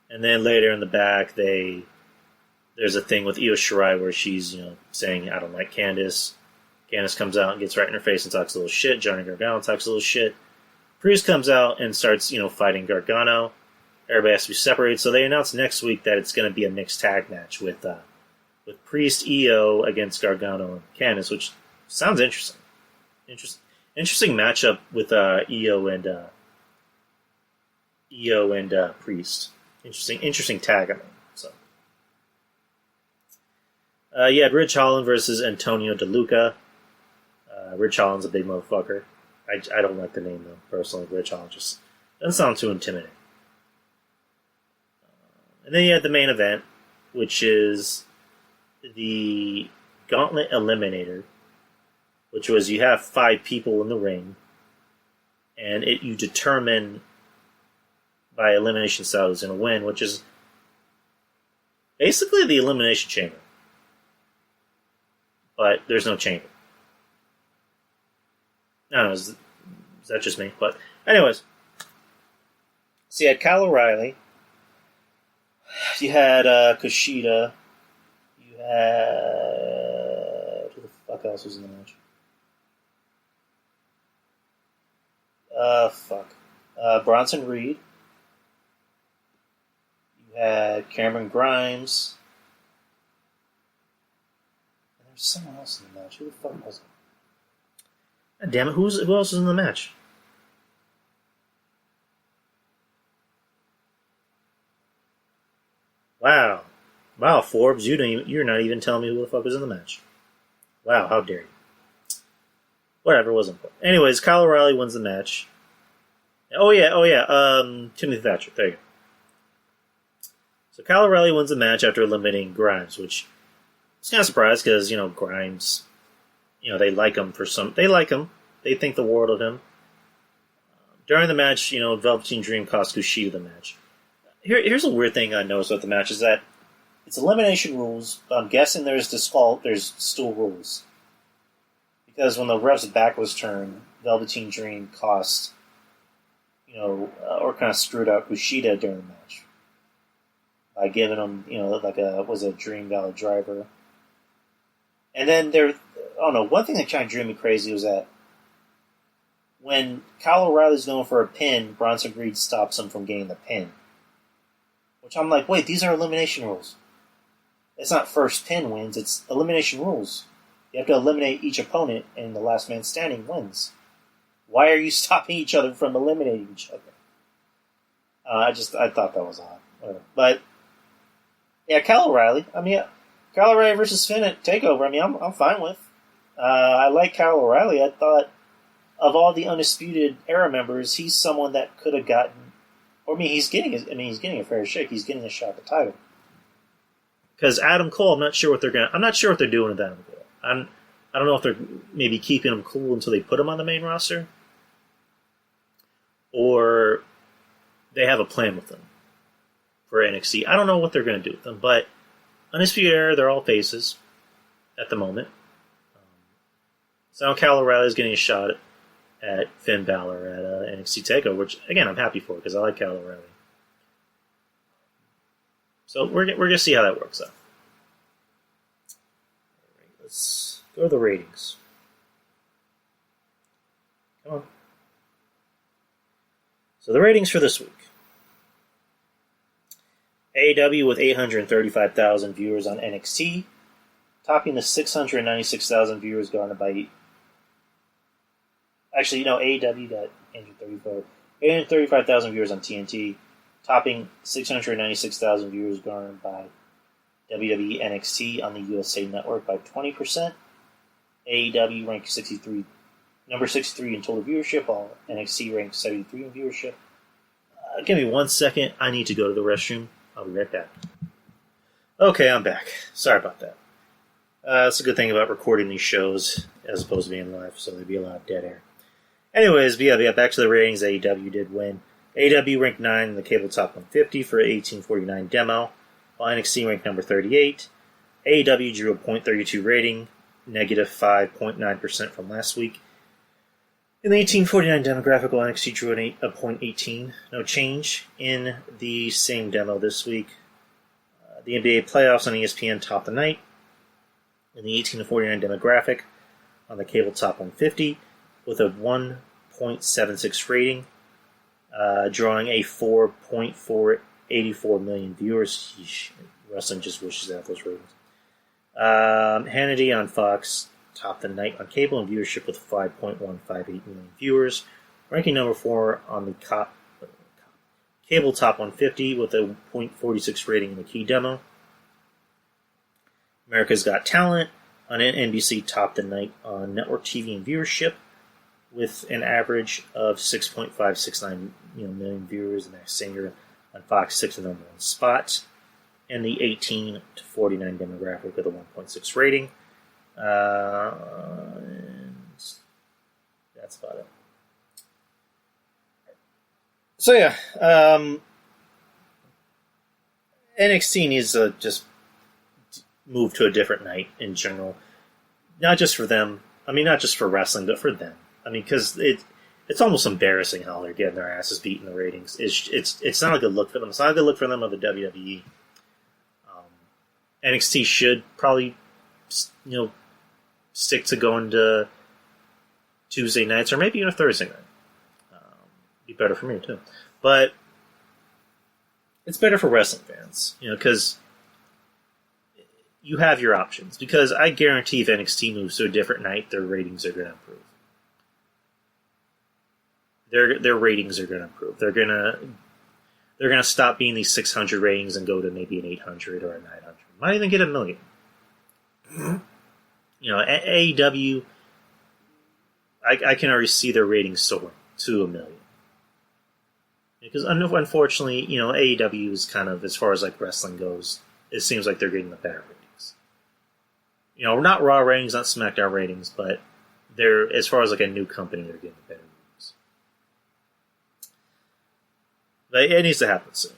[SPEAKER 3] And then later in the back, there's a thing with Io Shirai where she's, saying, I don't like Candice. Candice comes out and gets right in her face and talks a little shit. Johnny Gargano talks a little shit. Priest comes out and starts, fighting Gargano. Everybody has to be separated. So they announced next week that it's going to be a mixed tag match with Priest, Io against Gargano and Candice, which sounds interesting. Interesting matchup with Io and Priest. Interesting tag. I mean, so. You had Rich Holland versus Antonio DeLuca. Rich Holland's a big motherfucker. I don't like the name, though, personally. Rich Holland just doesn't sound too intimidating. And then you had the main event, which is the Gauntlet Eliminator, which was you have 5 people in the ring, and you determine by elimination style who's going to win, which is basically the Elimination Chamber. But there's no chamber. I don't know, is that just me? But anyways, so you had Kyle O'Reilly, you had Kushida, you had... Who the fuck else was in the match? Bronson Reed. You had Cameron Grimes. And there's someone else in the match. Who the fuck was it? God damn it, who else was in the match? Wow, Forbes, you're not even telling me who the fuck was in the match. Wow, how dare you? Whatever, it wasn't important. Anyways, Kyle O'Reilly wins the match. Oh yeah. Timothy Thatcher. There you go. So Kyle O'Reilly wins the match after eliminating Grimes, which I was kind of surprised because Grimes, they like him They like him. They think the world of him. During the match, Velveteen Dream cost Kushida the match. Here's a weird thing I noticed with the match is that it's elimination rules, but I'm guessing there's still rules. Because when the ref's back was turned, Velveteen Dream cost, or kind of screwed out Kushida during the match. By giving him, a Dream Valley driver. And then one thing that kind of drew me crazy was that when Kyle O'Reilly's going for a pin, Bronson Reed stops him from getting the pin. Which I'm like, wait, these are elimination rules. It's not first pin wins, it's elimination rules. You have to eliminate each opponent, and the last man standing wins. Why are you stopping each other from eliminating each other? I thought that was odd. Whatever. But, yeah, Kyle O'Reilly. Kyle O'Reilly versus Finn at TakeOver, I'm fine with. I like Kyle O'Reilly. I thought, of all the Undisputed Era members, he's someone that could have gotten... he's getting a fair shake. He's getting a shot at the title. Because Adam Cole, I'm not sure what they're doing with Adam Cole. I don't know if they're maybe keeping him cool until they put him on the main roster, or they have a plan with him for NXT. I don't know what they're going to do with them, but Undisputed Era, they're all faces at the moment. So now Kyle O'Reilly is getting a shot at Finn Balor at NXT TakeOver, which, again, I'm happy for because I like Kyle O'Reilly. So we're going to see how that works out. All right, let's go to the ratings. Come on. So the ratings for this week. AEW with 835,000 viewers on NXT, topping the 696,000 viewers garnered by... Actually, AEW got 835,000 viewers on TNT, topping 696,000 viewers garnered by WWE NXT on the USA Network by 20%. AEW ranked number 63 in total viewership, while NXT ranked 73 in viewership. Give me 1 second. I need to go to the restroom. I'll be right back. Okay, I'm back. Sorry about that. That's a good thing about recording these shows as opposed to being live, so there'd be a lot of dead air. Anyways, back to the ratings. AEW did win. AEW ranked 9 in the cable top 150 for 1849 demo, while NXT ranked number 38. AEW drew a .32 rating, negative 5.9% from last week. In the 1849 demographic, NXT drew a .18. No change in the same demo this week. The NBA playoffs on ESPN topped the night. In the 18 to 49 demographic on the cable top 150 with a 1.76 rating, drawing a 4.484 million viewers. Sheesh, wrestling just wishes they had those ratings. Hannity on Fox topped the night on cable and viewership with 5.158 million viewers, ranking number 4 on the cable top 150 with a .46 rating in the key demo. America's Got Talent on NBC topped the night on network TV and viewership with an average of 6.569 million viewers. The Masked Singer on Fox 6 the number 1 spot. And the 18 to 49 demographic with a 1.6 rating. And that's about it. So yeah, NXT needs to just move to a different night in general. Not just for them. I mean, not just for wrestling, but for them. I mean, because it's almost embarrassing how they're getting their asses beat in the ratings. It's not a good look for them. It's not a good look for them of the WWE. NXT should probably, stick to going to Tuesday nights or maybe even a Thursday night. Be better for me too, but it's better for wrestling fans, because you have your options. Because I guarantee if NXT moves to a different night, their ratings are going to improve. Their ratings are going to improve. They're gonna stop being these 600 ratings and go to maybe an 800 or a 900. Might even get 1 million. AEW, I can already see their ratings soaring to 1 million. Because unfortunately, AEW is kind of, as far as like wrestling goes, it seems like they're getting the better ratings. Not Raw ratings, not SmackDown ratings, but they're, as far as like a new company, they're getting the better ratings. But it needs to happen soon.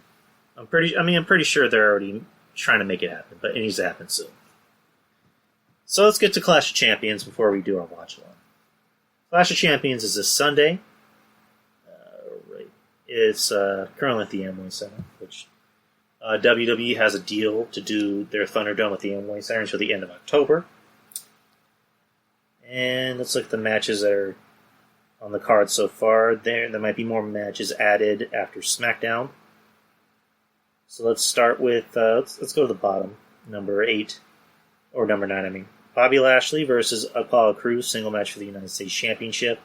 [SPEAKER 3] I'm pretty sure they're already trying to make it happen, but it needs to happen soon. So let's get to Clash of Champions before we do our watch along. Clash of Champions is this Sunday. It's currently at the Amway Center, which WWE has a deal to do their Thunderdome at the Amway Center until the end of October. And let's look at the matches that are on the card so far. There might be more matches added after SmackDown. So let's start with, let's go to the bottom, number 8, or number 9, I mean. Bobby Lashley versus Apollo Crews, single match for the United States Championship.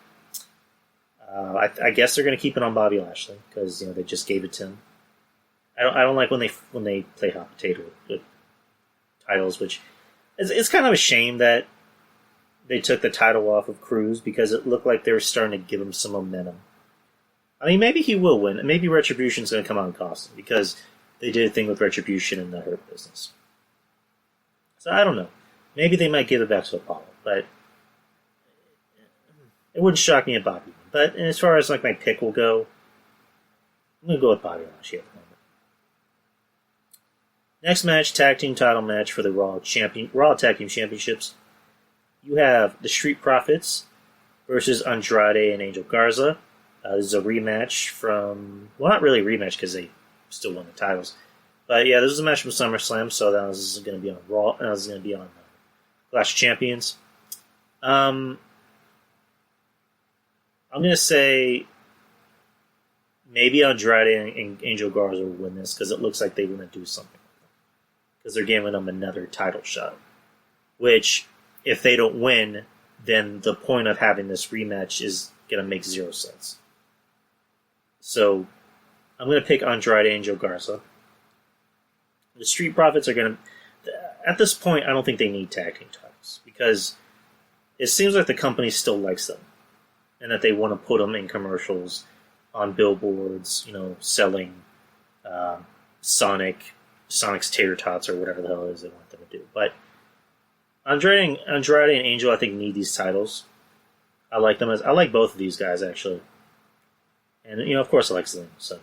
[SPEAKER 3] I guess they're going to keep it on Bobby Lashley, because, they just gave it to him. I don't like when they play hot potato with titles, which it's kind of a shame that they took the title off of Crews, because it looked like they were starting to give him some momentum. I mean, maybe he will win. Maybe Retribution's going to come out and cost him, because they did a thing with Retribution in the Hurt business. So I don't know. Maybe they might give it back to Apollo, but it wouldn't shock me if Bobby won. But as far as like my pick will go, I'm going to go with Bobby Lashley at the moment. Next match, tag team title match for the Raw Tag Team Championships. You have the Street Profits versus Andrade and Angel Garza. This is a rematch from... Well, not really a rematch because they still won the titles. But yeah, this is a match from SummerSlam, so that was going to be on Raw. That was going to be on Clash of Champions. I'm going to say maybe Andrade and Angel Garza will win this because it looks like they want to do something. Because they're giving them another title shot. Which, if they don't win, then the point of having this rematch is going to make 0 sense. So, I'm going to pick Andrade Angel Garza. The Street Profits are going to... At this point, I don't think they need tag team titles because it seems like the company still likes them and that they want to put them in commercials, on billboards, selling Sonic's tater tots or whatever the hell it is they want them to do. But Andrade and Angel, I think, need these titles. I like them I like both of these guys actually, and of course I like Zelina. So,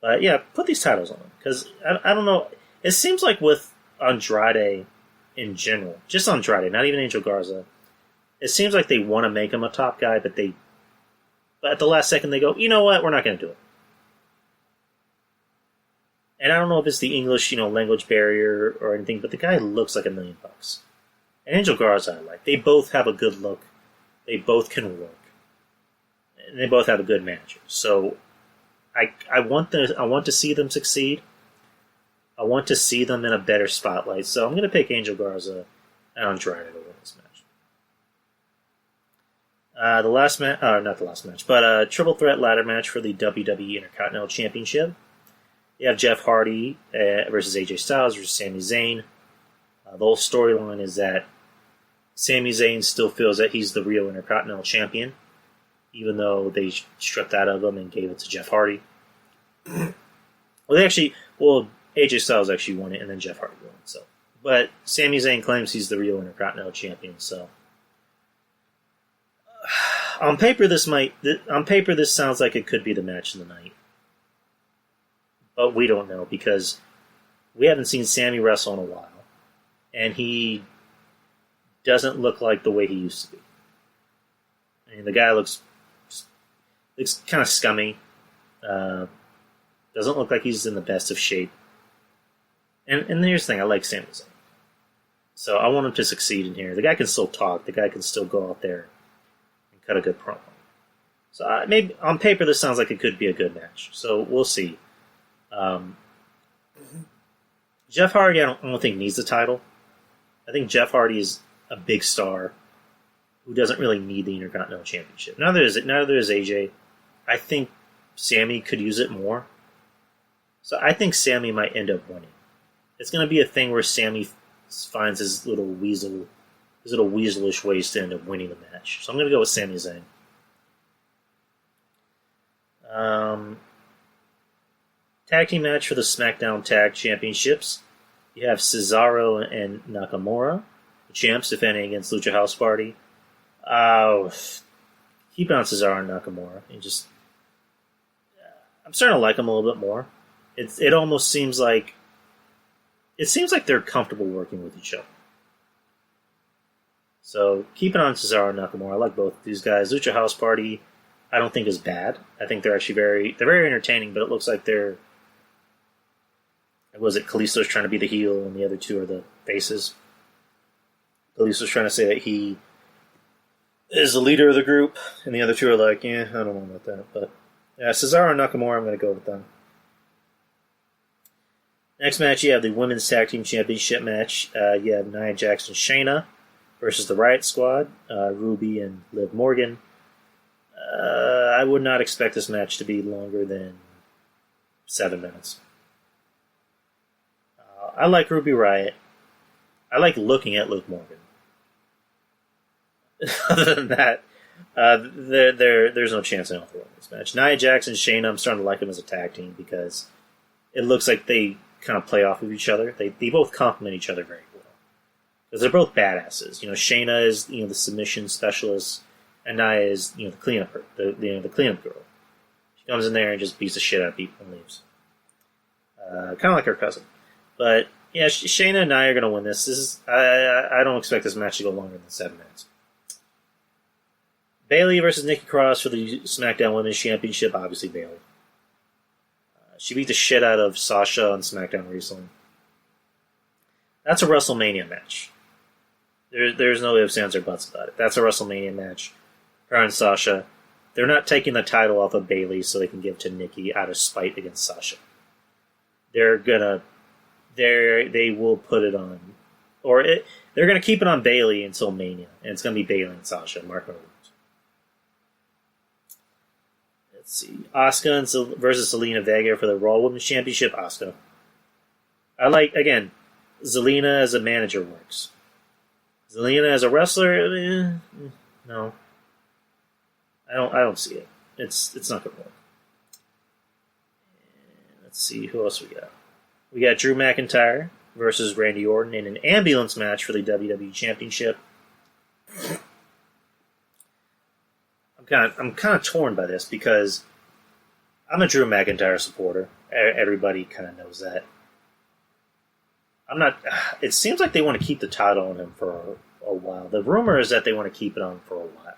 [SPEAKER 3] but yeah, put these titles on them because I don't know. It seems like with Andrade in general, just Andrade, not even Angel Garza, it seems like they want to make him a top guy, but at the last second they go, you know what, we're not going to do it. And I don't know if it's the English, language barrier or anything, but the guy looks like $1 million. And Angel Garza, I like. They both have a good look. They both can work. And they both have a good manager. So I want to see them succeed. I want to see them in a better spotlight. So I'm going to pick Angel Garza and Andrade to win this match. Not the last match, but a triple threat ladder match for the WWE Intercontinental Championship. You have Jeff Hardy versus AJ Styles versus Sami Zayn. The whole storyline is that Sami Zayn still feels that he's the real Intercontinental Champion, even though they stripped that of him and gave it to Jeff Hardy. AJ Styles actually won it, and then Jeff Hardy won it. So, but Sami Zayn claims he's the real Intercontinental Champion. So, on paper, this sounds like it could be the match of the night. But we don't know because we haven't seen Sammy wrestle in a while. And he doesn't look like the way he used to be. I mean, the guy looks kind of scummy. Doesn't look like he's in the best of shape. And here's the thing, I like Sami Zayn. So I want him to succeed in here. The guy can still talk. The guy can still go out there and cut a good promo. So maybe on paper this sounds like it could be a good match. So we'll see. Jeff Hardy, I don't think needs the title. I think Jeff Hardy is a big star who doesn't really need the Intercontinental Championship. Neither is AJ. I think Sammy could use it more. So I think Sammy might end up winning. It's going to be a thing where Sammy finds his little weaselish ways to end up winning the match. So I'm going to go with Sami Zayn. Tag team match for the SmackDown Tag Championships. You have Cesaro and Nakamura, the champs, defending against Lucha House Party. Keep it on Cesaro and Nakamura. I'm starting to like them a little bit more. It almost seems like they're comfortable working with each other. So keep it on Cesaro and Nakamura. I like both of these guys. Lucha House Party, I don't think is bad. I think they're actually very entertaining, but it looks like they're... Was it Kalisto's trying to be the heel and the other two are the faces? Kalisto's trying to say that he is the leader of the group, and the other two are like, I don't know about that. But yeah, Cesaro and Nakamura, I'm going to go with them. Next match, you have the Women's Tag Team Championship match. You have Nia Jax and Shayna versus the Riot Squad, Ruby and Liv Morgan. I would not expect this match to be longer than 7 minutes. I like Ruby Riott. I like looking at Liv Morgan. Other than that, there's no chance in hell for winning this match. Nia Jax and Shayna, I'm starting to like them as a tag team because it looks like they kind of play off of each other. They both complement each other very well because they're both badasses. Shayna is the submission specialist, and Nia is the cleanup the cleanup girl. She comes in there and just beats the shit out of people and leaves. Kind of like her cousin. But yeah, Shayna and Nia are going to win this. I don't expect this match to go longer than 7 minutes. Bayley versus Nikki Cross for the SmackDown Women's Championship. Obviously Bayley. She beat the shit out of Sasha on SmackDown recently. That's a WrestleMania match. There's no ifs, ands, or buts about it. That's a WrestleMania match. Her and Sasha. They're not taking the title off of Bayley so they can give it to Nikki out of spite against Sasha. They will put it on, they're going to keep it on Bayley until Mania, and it's going to be Bayley and Sasha. Mark my words. Let's see. Asuka versus Zelina Vega for the Raw Women's Championship. Asuka. I like, again, Zelina as a manager works. Zelina as a wrestler, no. I don't see it. It's not gonna work. Let's see who else we got. We got Drew McIntyre versus Randy Orton in an ambulance match for the WWE Championship. I'm kind of torn by this because I'm a Drew McIntyre supporter. Everybody kind of knows that. I'm not. It seems like they want to keep the title on him for a while. The rumor is that they want to keep it on for a while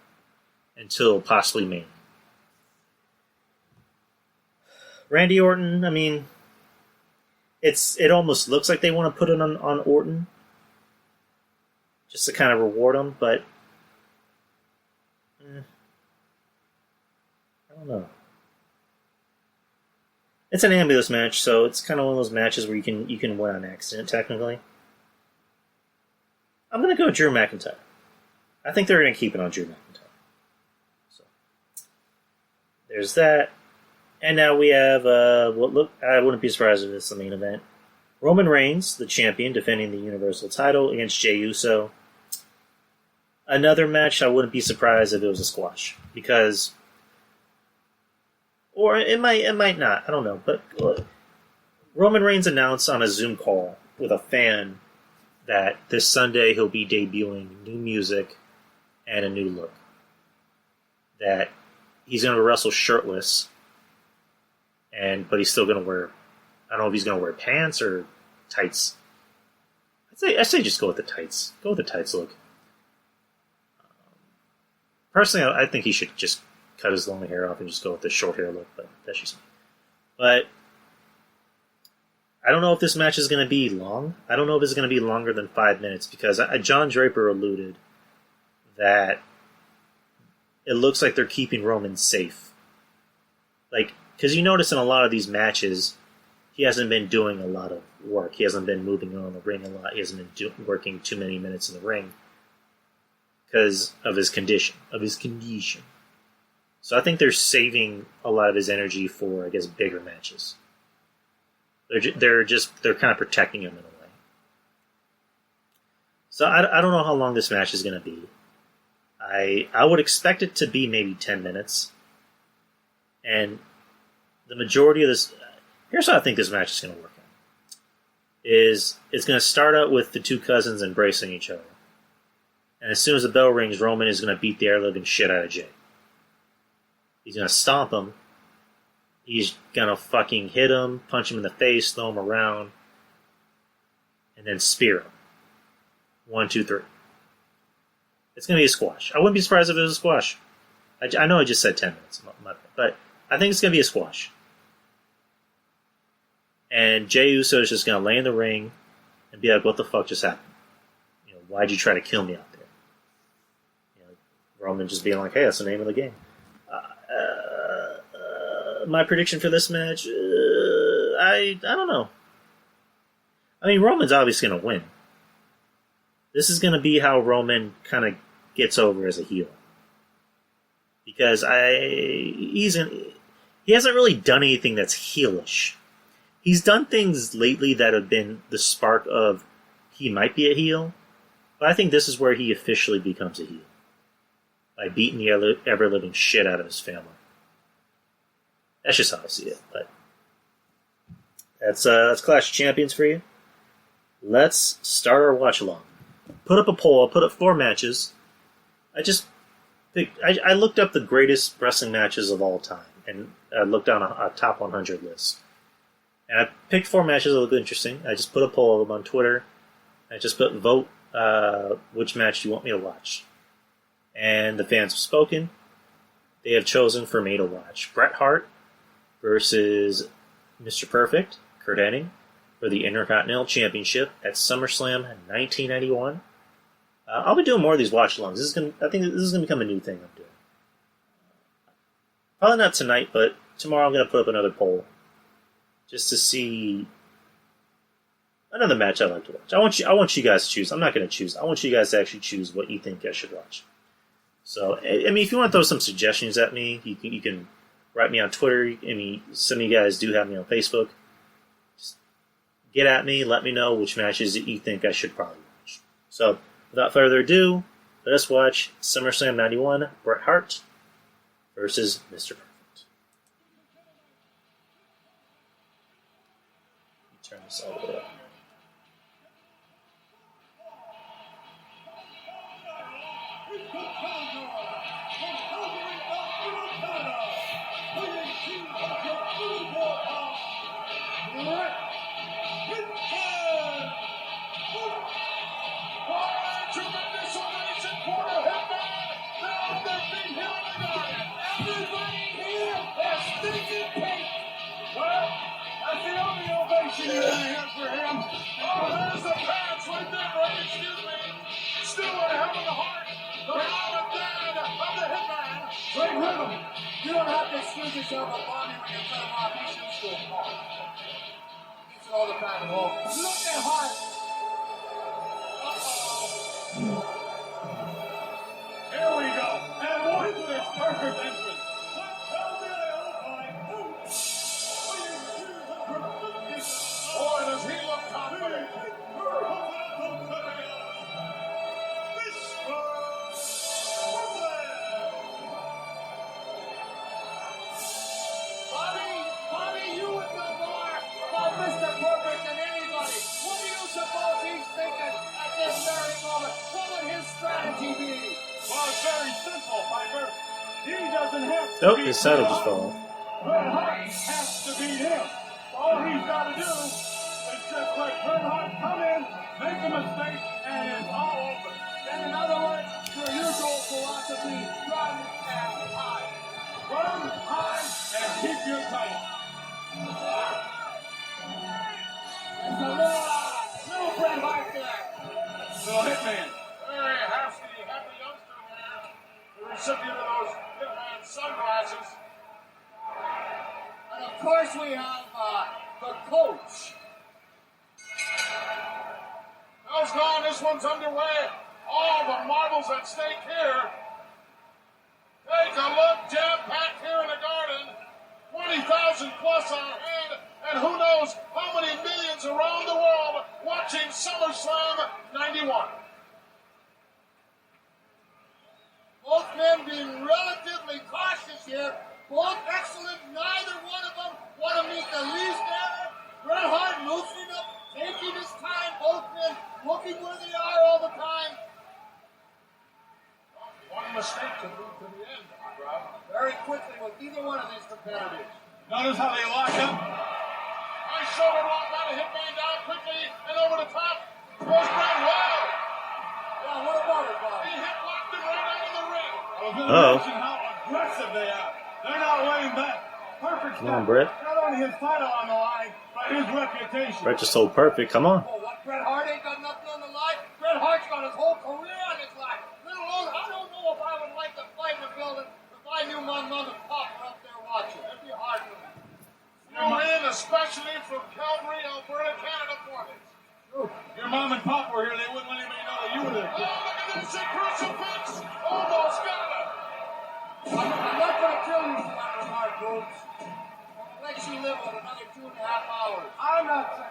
[SPEAKER 3] until possibly Mania. Randy Orton. I mean, it almost looks like they want to put it on Orton just to kind of reward him, but I don't know. It's an ambulance match, so it's kind of one of those matches where you can win on accident, technically. I'm going to go Drew McIntyre. I think they're going to keep it on Drew McIntyre. So there's that. And now we have, I wouldn't be surprised if it's the main event. Roman Reigns, the champion, defending the Universal title against Jey Uso. Another match I wouldn't be surprised if it was a squash. Because... Or it might not. I don't know. But Roman Reigns announced on a Zoom call with a fan that this Sunday he'll be debuting new music and a new look. That he's going to wrestle shirtless, but he's still going to wear. I don't know if he's going to wear pants or tights. I say just go with the tights. Go with the tights look. Personally, I think he should just cut his long hair off and just go with the short hair look, but that's just me. But I don't know if this match is going to be long. I don't know if it's going to be longer than 5 minutes because John Draper alluded that it looks like they're keeping Roman safe. Like, because you notice in a lot of these matches, he hasn't been doing a lot of work. He hasn't been moving around the ring a lot. He hasn't been working too many minutes in the ring because of his condition. So I think they're saving a lot of his energy for, I guess, bigger matches. They're kind of protecting him in a way. So I don't know how long this match is going to be. I would expect it to be maybe 10 minutes. And the majority of this... Here's how I think this match is going to work out. It's going to start out with the two cousins embracing each other. And as soon as the bell rings, Roman is going to beat the air-living shit out of Jey. He's going to stomp him. He's going to fucking hit him, punch him in the face, throw him around, and then spear him. 1, 2, 3. It's going to be a squash. I wouldn't be surprised if it was a squash. I know I just said 10 minutes, but I think it's going to be a squash. And Jey Uso is just going to lay in the ring and be like, what the fuck just happened? Why'd you try to kill me out there? Roman just being like, hey, that's the name of the game. My prediction for this match, I don't know. I mean, Roman's obviously going to win. This is going to be how Roman kind of gets over as a heel. Because he hasn't really done anything that's heelish. He's done things lately that have been the spark of he might be a heel, but I think this is where he officially becomes a heel. By beating the ever-living shit out of his family. That's just how I see it, but that's Clash of Champions for you. Let's start our watch-along. Put up a poll. I'll put up 4 matches. I looked up the greatest wrestling matches of all time, and I looked down a top 100 list. And I picked 4 matches that look interesting. I just put a poll of them on Twitter. I just put vote which match you want me to watch. And the fans have spoken. They have chosen for me to watch Bret Hart versus Mr. Perfect, Kurt Hennig, for the Intercontinental Championship at SummerSlam 1991. I'll be doing more of these watch-alongs. I think this is going to become a new thing I'm doing. Probably not tonight, but tomorrow I'm going to put up another poll just to see another match I'd like to watch. I want you guys to choose. I'm not going to choose. I want you guys to actually choose what you think I should watch. So, I mean, if you want to throw some suggestions at me, you can Write me on Twitter. Some of you guys do have me on Facebook. Just get at me. Let me know which matches that you think I should probably watch. So, without further ado, let us watch SummerSlam 91, Bret Hart versus Mr. Perfect. Turn this all the way up.
[SPEAKER 1] You don't have to excuse yourself a Bobby when you're playing off. You should still call. It's all the time at home. Look at Hart. Here we go. And watch this perfect entrance. Boy, does he look confident. Mr. Perfect than anybody. What do you suppose he's thinking at this very moment? What would his strategy be? Well, it's very simple, Piper. He doesn't have to beat
[SPEAKER 3] His saddle just fell off.
[SPEAKER 1] Bret Hart has to beat him. All he's got to do is just let Bret Hart come in, make a mistake, and it's all over. And in other words, your usual philosophy, run and hide. Run, hide, and keep your title. It's a little Bret Hart there. Little hitman. Very hefty youngster there. The recipient of those hitman sunglasses. And of course we have the coach. Bell's gone. This one's underway. All the marbles at stake here. Take a look. Jam-packed here in the garden. 20,000 plus on hand. And who knows how many millions around the world watching SummerSlam 91. Both men being relatively cautious here. Both excellent. Neither one of them want to meet the least error. Bret Hart loosening up, taking his time. Both men looking where they are all the time. One mistake could lead to the end, Rob. Very quickly with either one of these competitors. Notice how they lock up. Nice shoulder rock by the hitman down quickly and over the top. Goes Bret Hart. Yeah, what about it, Bob? He hit locked him right out of the ring. I was going to mention how aggressive they are. They're not laying back. Perfect.
[SPEAKER 3] Come on, Bret.
[SPEAKER 1] Not only his title on the line, but his reputation.
[SPEAKER 3] Bret just told Perfect, come on.
[SPEAKER 1] Oh, what? Bret Hart ain't got nothing on the line? Bret Hart's got his whole career on his line. Let alone, I don't know if I would like to fight in the building if I knew my mom and pop were up there watching. That'd be hard for me. Flew in especially from Calgary, Alberta, Canada for me. Your mom and pop were here, they wouldn't let anybody know that you were there. Oh, look at this crucifix! Almost got it! I'm not going to kill you, Dr. Hart, folks. I'll let you live on another 2.5 hours. I'm not saying.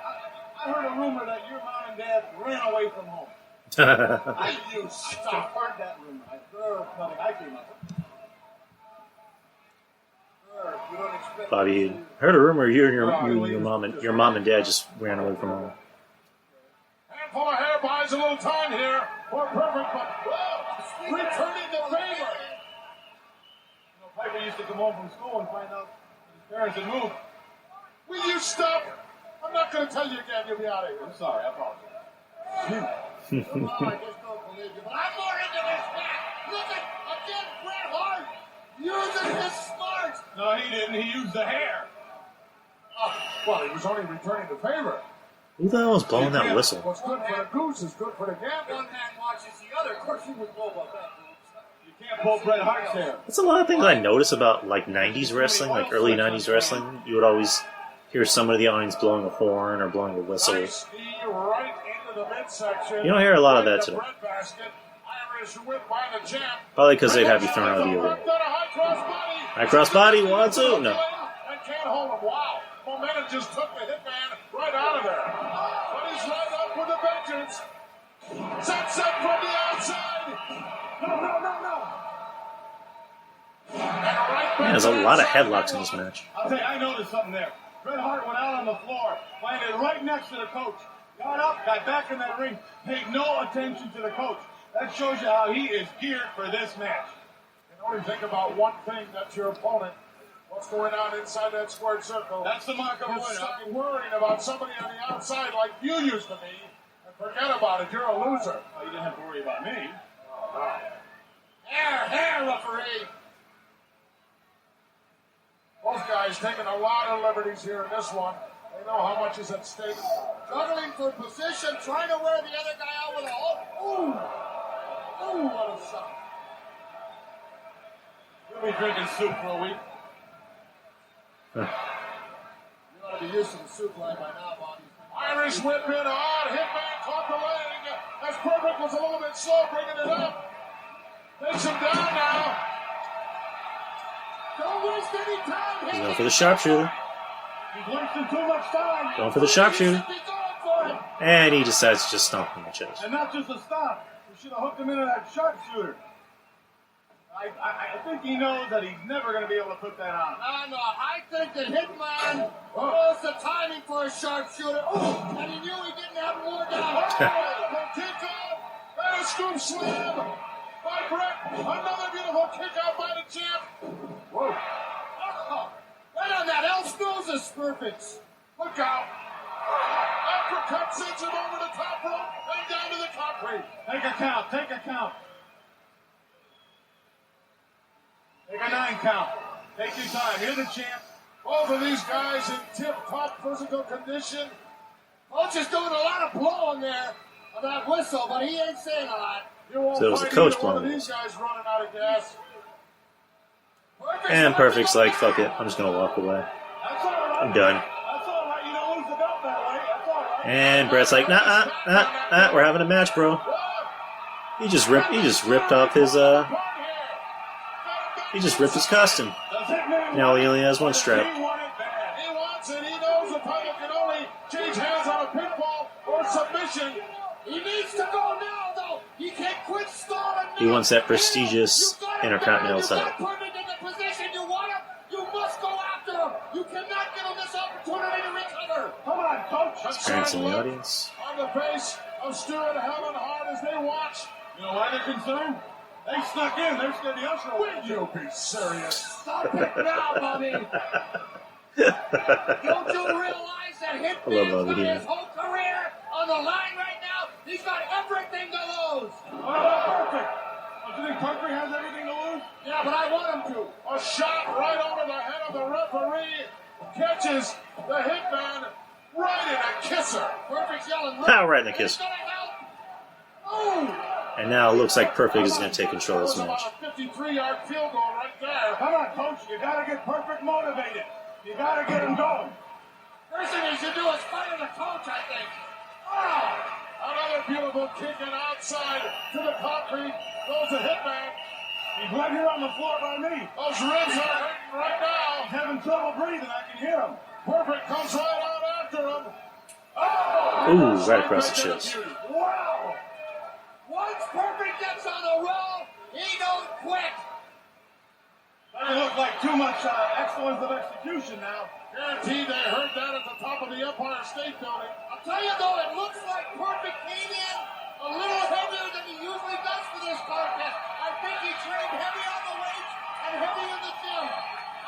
[SPEAKER 1] I heard a rumor that your mom and dad ran away from home. I've heard that rumor. I came up with it.
[SPEAKER 3] Bobby, heard a rumor you and your mom and dad just ran away from home.
[SPEAKER 1] Handful of hair buys a little time here. Poor Perfect, but returning the favor. Piper used to come home from school and find out his parents had moved. Will you stop? I'm not going to tell you again. You'll be out of here. I'm sorry. I apologize. I just don't believe you. But I'm more into this guy. Look at, again, Bret Hart using his smarts. No, he didn't. He used the hair. Well, he was only returning the favor.
[SPEAKER 3] Who the hell is blowing that whistle?
[SPEAKER 1] What's good for the goose is good for the gander. One man watches the other. Of course, you would know about that. You can't pull Bret Hart's hair.
[SPEAKER 3] That's a lot of things I notice about like 90s wrestling, like early 90s wrestling. You would always hear somebody in the audience blowing a horn or blowing a whistle.
[SPEAKER 1] Nice right into the midsection.
[SPEAKER 3] You don't hear a lot of that today.
[SPEAKER 1] Irish whip by the champ.
[SPEAKER 3] Probably because they'd have you thrown out of the arena. High cross body, 1, 2, no.
[SPEAKER 1] And can't hold him. Wow. Momentum just took the hitman right out of there. But he's right up with a vengeance. Sunset from the outside. No.
[SPEAKER 3] Man, there's a lot of headlocks in this match.
[SPEAKER 6] I'll tell you, I noticed something there. Bret Hart went out on the floor, landed right next to the coach. Got up, got back in that ring, paid no attention to the coach. That shows you how he is geared for this match.
[SPEAKER 1] You can only think about one thing, that's your opponent. What's going on inside that squared circle?
[SPEAKER 6] That's the mark of a winner.
[SPEAKER 1] Stop worrying about somebody on the outside like you used to be, and forget about it. You're a loser.
[SPEAKER 6] Oh, you didn't have to worry about me.
[SPEAKER 1] Hair, referee. Both guys taking a lot of liberties here in this one. They know how much is at stake. Juggling for position, trying to wear the other guy out with a hook. Ooh, what a shot.
[SPEAKER 6] You'll be drinking soup for a week.
[SPEAKER 1] You ought to be used to the soup line by now, Bobby. Irish whip in hard. Hitman caught the leg. As Perfect was a little bit slow bringing it up. Takes him down now. Don't waste any time.
[SPEAKER 3] He's going for the sharpshooter.
[SPEAKER 6] He's wasting too much time.
[SPEAKER 3] Going for the sharpshooter. And he decides to just stomp him in the chest.
[SPEAKER 6] And not just a stop. We should have hooked him into that sharpshooter. I think he knows that he's never going to be able to put that on.
[SPEAKER 1] No. I think that Hitman knows the timing for a sharpshooter. Oh, and he knew he didn't have more down. Kick out. And a scoop slam by Bret. Another beautiful kick out by the champ. Whoa. Oh, right on that elf's nose is perfect. Look out. Uppercut sends him over the top rope and down to the concrete.
[SPEAKER 6] Take a count. Take a 9 count. Take your time. You're the champ.
[SPEAKER 1] Both of these guys in tip-top physical condition. Coach is doing a lot of blowing there of that whistle, but he ain't saying a lot. You won't
[SPEAKER 3] So it was the
[SPEAKER 1] find
[SPEAKER 3] coach
[SPEAKER 1] either one of
[SPEAKER 3] blowing
[SPEAKER 1] these guys running out of gas.
[SPEAKER 3] And Perfect's like, fuck it, I'm just going to walk away.
[SPEAKER 6] That's all right.
[SPEAKER 3] I'm done.
[SPEAKER 6] That's all right. You don't lose the belt that way. That's all right.
[SPEAKER 3] And Bret's like, nah, we're having a match, bro. He just ripped off his costume. Now he only has one strap.
[SPEAKER 1] He wants it. He knows the title can only change hands on a pinfall or submission. He needs to go now, though. He can't quit stalling now.
[SPEAKER 3] He wants that prestigious Intercontinental title.
[SPEAKER 1] You got Perfect in the position you want him. You must go after him. You cannot give him this opportunity to recover.
[SPEAKER 6] Come on, coach.
[SPEAKER 3] Parents in the audience.
[SPEAKER 1] On the face of Stewart, Helen Hart as they watch.
[SPEAKER 6] You know why they're concerned? They snuck in. They're scared the usher away.
[SPEAKER 1] Will you be serious?
[SPEAKER 4] Stop it now, Bobby. Don't you realize that Hitman's got his whole career on the line right now? He's got everything to lose.
[SPEAKER 6] What about Perfect? Don't you think Perfect has everything to lose?
[SPEAKER 1] Yeah, but I want him to. A shot right over the head of the referee. Catches the Hitman right in a kisser. Perfect's yelling.
[SPEAKER 3] Ah, right in the kiss.
[SPEAKER 1] Oh!
[SPEAKER 3] And now it looks like Perfect is going to take control of this match.
[SPEAKER 1] About a 53-yard field goal right there.
[SPEAKER 6] Come on, coach. You got to get Perfect motivated. You got to get him going.
[SPEAKER 1] First thing he should do is fire the coach, I think. Oh! Another beautiful kick and outside to the concrete. Goes the Hitman.
[SPEAKER 6] He's right here on the floor by me.
[SPEAKER 1] Those ribs are hurting right now.
[SPEAKER 6] He's having trouble breathing. I can hear him.
[SPEAKER 1] Perfect comes right out after him. Oh!
[SPEAKER 3] Ooh, right across the chest.
[SPEAKER 1] Wow!
[SPEAKER 4] Once Perfect gets on the roll, he don't quit.
[SPEAKER 6] Doesn't look like too much excellence of execution now.
[SPEAKER 1] Guaranteed they heard that at the top of the Empire State Building.
[SPEAKER 4] I'll tell you though, it looks like Perfect came in a little heavier than he usually does for this contest. I think he trained heavy on the weights and heavy in the gym.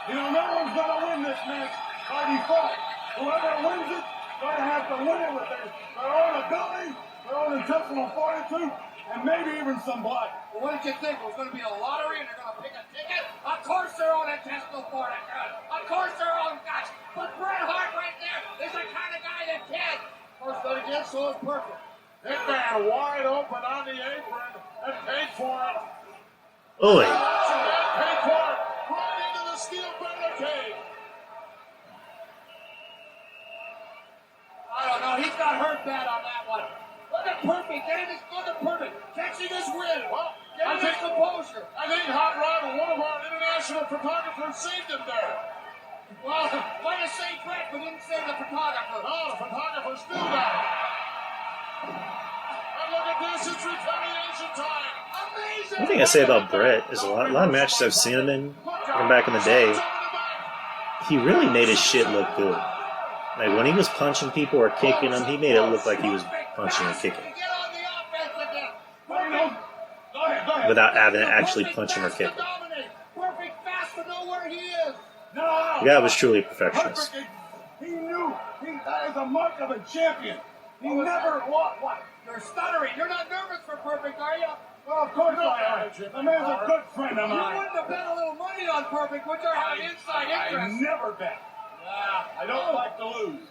[SPEAKER 6] You know, no one's going to win this match by default. Whoever wins it, going to have to win it with their own ability, their own intestinal fortitude, and maybe even some blood.
[SPEAKER 4] Well, what did you think? It was going to be a lottery and they're going to pick a ticket? Of course their own intestinal fortitude. Of course their own guts. But Bret Hart right there is the kind of guy that can. Of course, but again, so is Perfect.
[SPEAKER 1] Hitman wide open on the apron and paid for it.
[SPEAKER 3] Oi.
[SPEAKER 1] Paid for it. Right into the steel barricade.
[SPEAKER 4] I don't know. He's got hurt bad on that one. Look at Perfect. Getting his foot at Perfect. Catching his win.
[SPEAKER 1] Well,
[SPEAKER 6] I think composure. I think Hot Rod, one of our international photographers, saved him there.
[SPEAKER 7] Well, might have saved Bret, but didn't save the photographer.
[SPEAKER 6] Oh, the photographers do that. And look at this, it's retaliation time. Amazing.
[SPEAKER 3] One thing I say about Bret is a lot of matches I've seen him in from back in the day, he really made his shit look good. Like when he was punching people or kicking them, he made it look like he was punching and kicking.
[SPEAKER 7] Get on the offense again.
[SPEAKER 6] Go ahead.
[SPEAKER 3] Without having to actually punch him or kick him.
[SPEAKER 7] Perfect fast to know where he is.
[SPEAKER 6] No.
[SPEAKER 3] The guy was truly a perfectionist.
[SPEAKER 6] Perfect. He knew. That is a mark of a champion. He never what?
[SPEAKER 7] You're stuttering. You're not nervous for Perfect, are you?
[SPEAKER 6] Well, of course I am. The man's a good friend of
[SPEAKER 7] You
[SPEAKER 6] mine.
[SPEAKER 7] wouldn't have bet a little money on Perfect, would you? Have an inside
[SPEAKER 6] I
[SPEAKER 7] interest.
[SPEAKER 6] never bet.
[SPEAKER 7] Yeah.
[SPEAKER 6] I don't like to lose.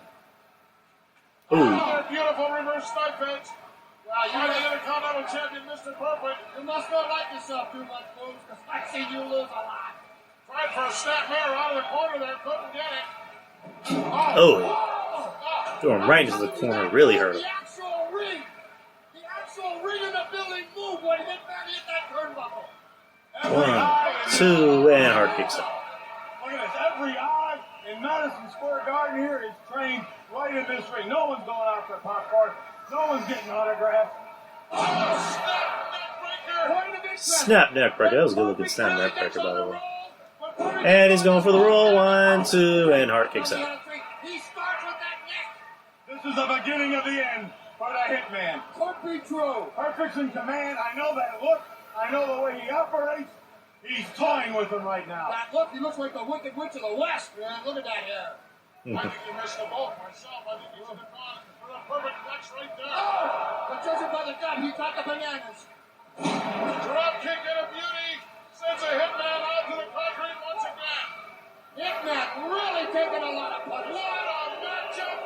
[SPEAKER 3] Ooh.
[SPEAKER 6] Oh, beautiful reverse knife edge.
[SPEAKER 7] Well,
[SPEAKER 6] You're the Intercontinental Champion, Mr. Perfect.
[SPEAKER 7] you must not like yourself too much, Booze, because I've seen you lose a lot.
[SPEAKER 6] Tried for a snap mirror out of the corner there, couldn't get it.
[SPEAKER 3] Oh, threw him right into the corner. Really hurt him.
[SPEAKER 7] The actual ring in the building moved when he hit that turnbuckle.
[SPEAKER 3] 1, 2, and Hart kicks out.
[SPEAKER 6] Look at this. Every eye in Madison Square Garden here is trained right in this ring. No one's going out for popcorn. No one's getting autographs. Oh,
[SPEAKER 3] Snap neck breaker. That was a good looking snap neck breaker, by the way. And he's going for the roll. 1, 2, and Hart kicks out.
[SPEAKER 7] He starts with that neck.
[SPEAKER 6] This is the beginning of the end for the Hitman.
[SPEAKER 7] Could be true.
[SPEAKER 6] Perfect's in command. I know that look. I know the way he operates. He's toying with him right now.
[SPEAKER 7] That look, he looks like the Wicked Witch of the West, man. Look at that hair.
[SPEAKER 6] I think he missed the boat myself. I think he should have gone for the perfect flex right there.
[SPEAKER 7] Oh! But judging by the gun, he got the bananas.
[SPEAKER 6] Drop kick and a beauty. Sends a Hitman out to the concrete once again.
[SPEAKER 7] Hitman really taking a lot of
[SPEAKER 6] What
[SPEAKER 7] punches.
[SPEAKER 6] a matchup.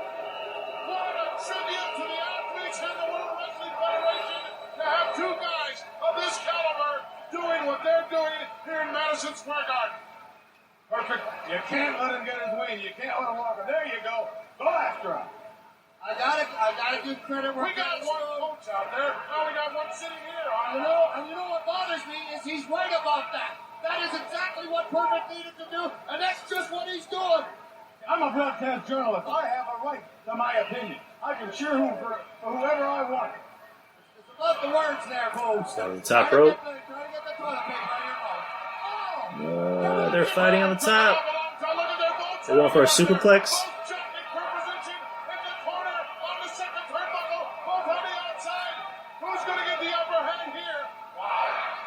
[SPEAKER 6] What a tribute to the athletes in the World Wrestling Federation to have two guys of this caliber doing what they're doing here in Madison Square Garden. Perfect. You can't let him get his win. You can't let him walk. There you go. Go after him.
[SPEAKER 7] I gotta give credit where
[SPEAKER 6] We got one coach out there. Now we got one sitting here.
[SPEAKER 7] You know what bothers me is he's right about that. That is exactly what Perfect needed to do, and that's just what he's doing.
[SPEAKER 6] I'm a broadcast journalist. I have a right to my opinion. I can cheer for whoever I want.
[SPEAKER 7] It's about the words there, folks.
[SPEAKER 3] Down to the top rope.
[SPEAKER 7] Try to get the toilet paper out of your mouth. Oh!
[SPEAKER 3] They're fighting on the top. They're going for a superplex.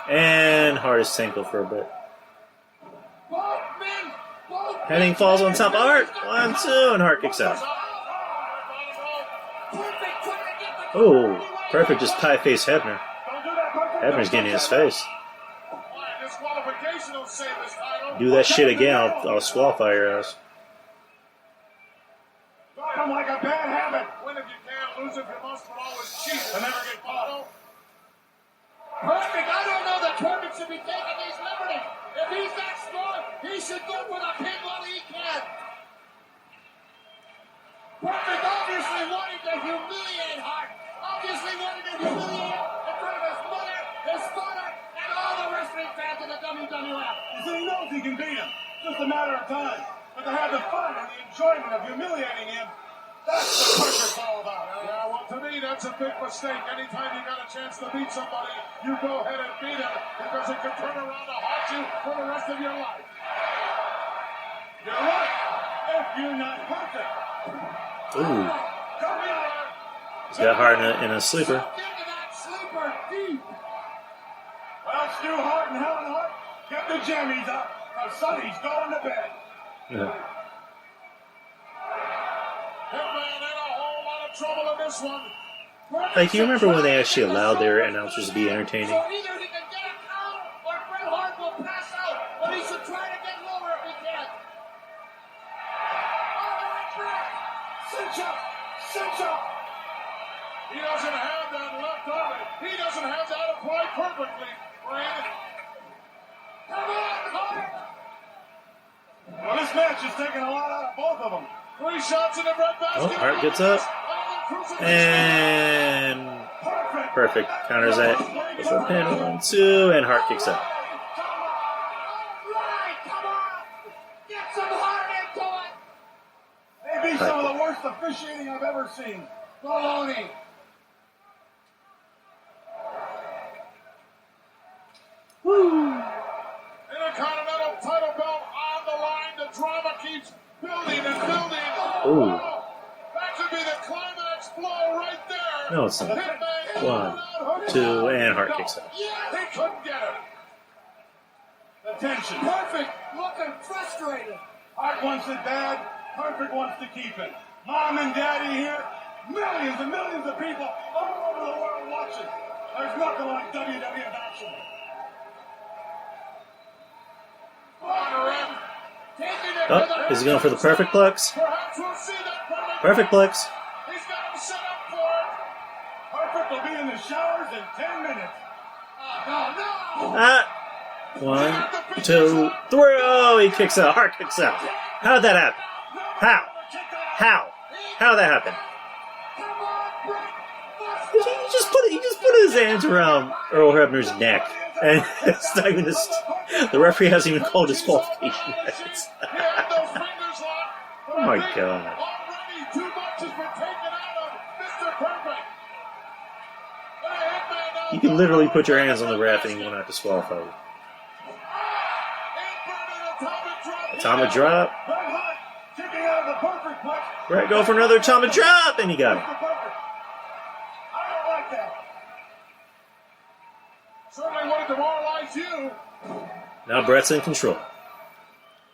[SPEAKER 3] And hardest ankle for a bit. Henning falls on top of Hart. 1, 2, and Hart kicks out. Oh, Perfect just pie face Hebner. Hebner's getting in his face. Do that shit again, I'll disqualify your ass.
[SPEAKER 6] Come like a bad habit. Win if you can, lose if you must, but always cheat and never get caught.
[SPEAKER 7] Perfect. I don't know that Perfect should be taking these liberties. If he's that strong, he should go for the pin while he can. Perfect obviously wanted to humiliate Hart. Obviously wanted to humiliate in front of his mother, his father, and all the wrestling fans in the WWF.
[SPEAKER 6] So he knows he can beat him. Just a matter of time. But to have the fun and the enjoyment of humiliating him, that's what Perfect's all about. Yeah, well, to me, that's a big mistake. Anytime you got a chance to beat somebody, you go ahead and beat him because it can turn around to haunt you for the rest of your life. You're right. If you're not perfect.
[SPEAKER 3] Ooh.
[SPEAKER 6] Come here.
[SPEAKER 3] He's got Hart in a sleeper.
[SPEAKER 7] Get into that sleeper deep.
[SPEAKER 6] Well, Stu Hart and Helen Hart, get the jammies up. Sonny's going to bed.
[SPEAKER 3] Yeah.
[SPEAKER 6] Hitman in a whole lot of trouble in this one.
[SPEAKER 3] Like, you remember when they actually allowed their announcers to be entertaining?
[SPEAKER 7] So either he can get a count or Bret Hart will pass out, but he should try to get lower if he can. All right, Bret.
[SPEAKER 6] Cinch up! Cinch up! He doesn't have that left arm. He doesn't have that applied perfectly, Brad.
[SPEAKER 7] Come on, Hart.
[SPEAKER 6] Well, this match is taking a lot out of both of them. 3 shots in the bread basket.
[SPEAKER 3] Oh, Hart gets up. And Perfect. Counters that. Goes for a pin. 1, 2, and Hart kicks out.
[SPEAKER 6] Maybe some of the worst officiating I've ever seen. Baloney.
[SPEAKER 3] Woo!
[SPEAKER 6] Intercontinental title belt on the line. The drama keeps building and building.
[SPEAKER 3] Ooh.
[SPEAKER 6] Wow. That could be the climax blow right there.
[SPEAKER 3] No, it's not.
[SPEAKER 6] Hitman
[SPEAKER 3] 1, 2, and Hart kicks out.
[SPEAKER 6] He couldn't get it. The tension.
[SPEAKER 7] Perfect. Looking frustrated.
[SPEAKER 6] Hart wants it bad. Perfect wants to keep it. Mom and Daddy here. Millions and millions of people all over the world watching. There's nothing like WWF action.
[SPEAKER 3] Oh, is he going for the perfect plex?
[SPEAKER 6] Perhaps we'll see that
[SPEAKER 3] Perfect plex.
[SPEAKER 6] He's got him set up for it. Perfect will be in the showers in 10 minutes.
[SPEAKER 3] Ah. 1, 2, 3. Oh, he kicks out. Hart kicks out. How did that happen? How did that happen? He just put his hands around Earl Hebner's neck, and it's not even the referee hasn't even called disqualification yet. Oh my god! You can literally put your hands on the ref and he will not disqualify you. Atomic drop. Bret go for another atomic drop, and he got it.
[SPEAKER 6] I don't like that. Certainly would demoralize you.
[SPEAKER 3] Now Bret's in control.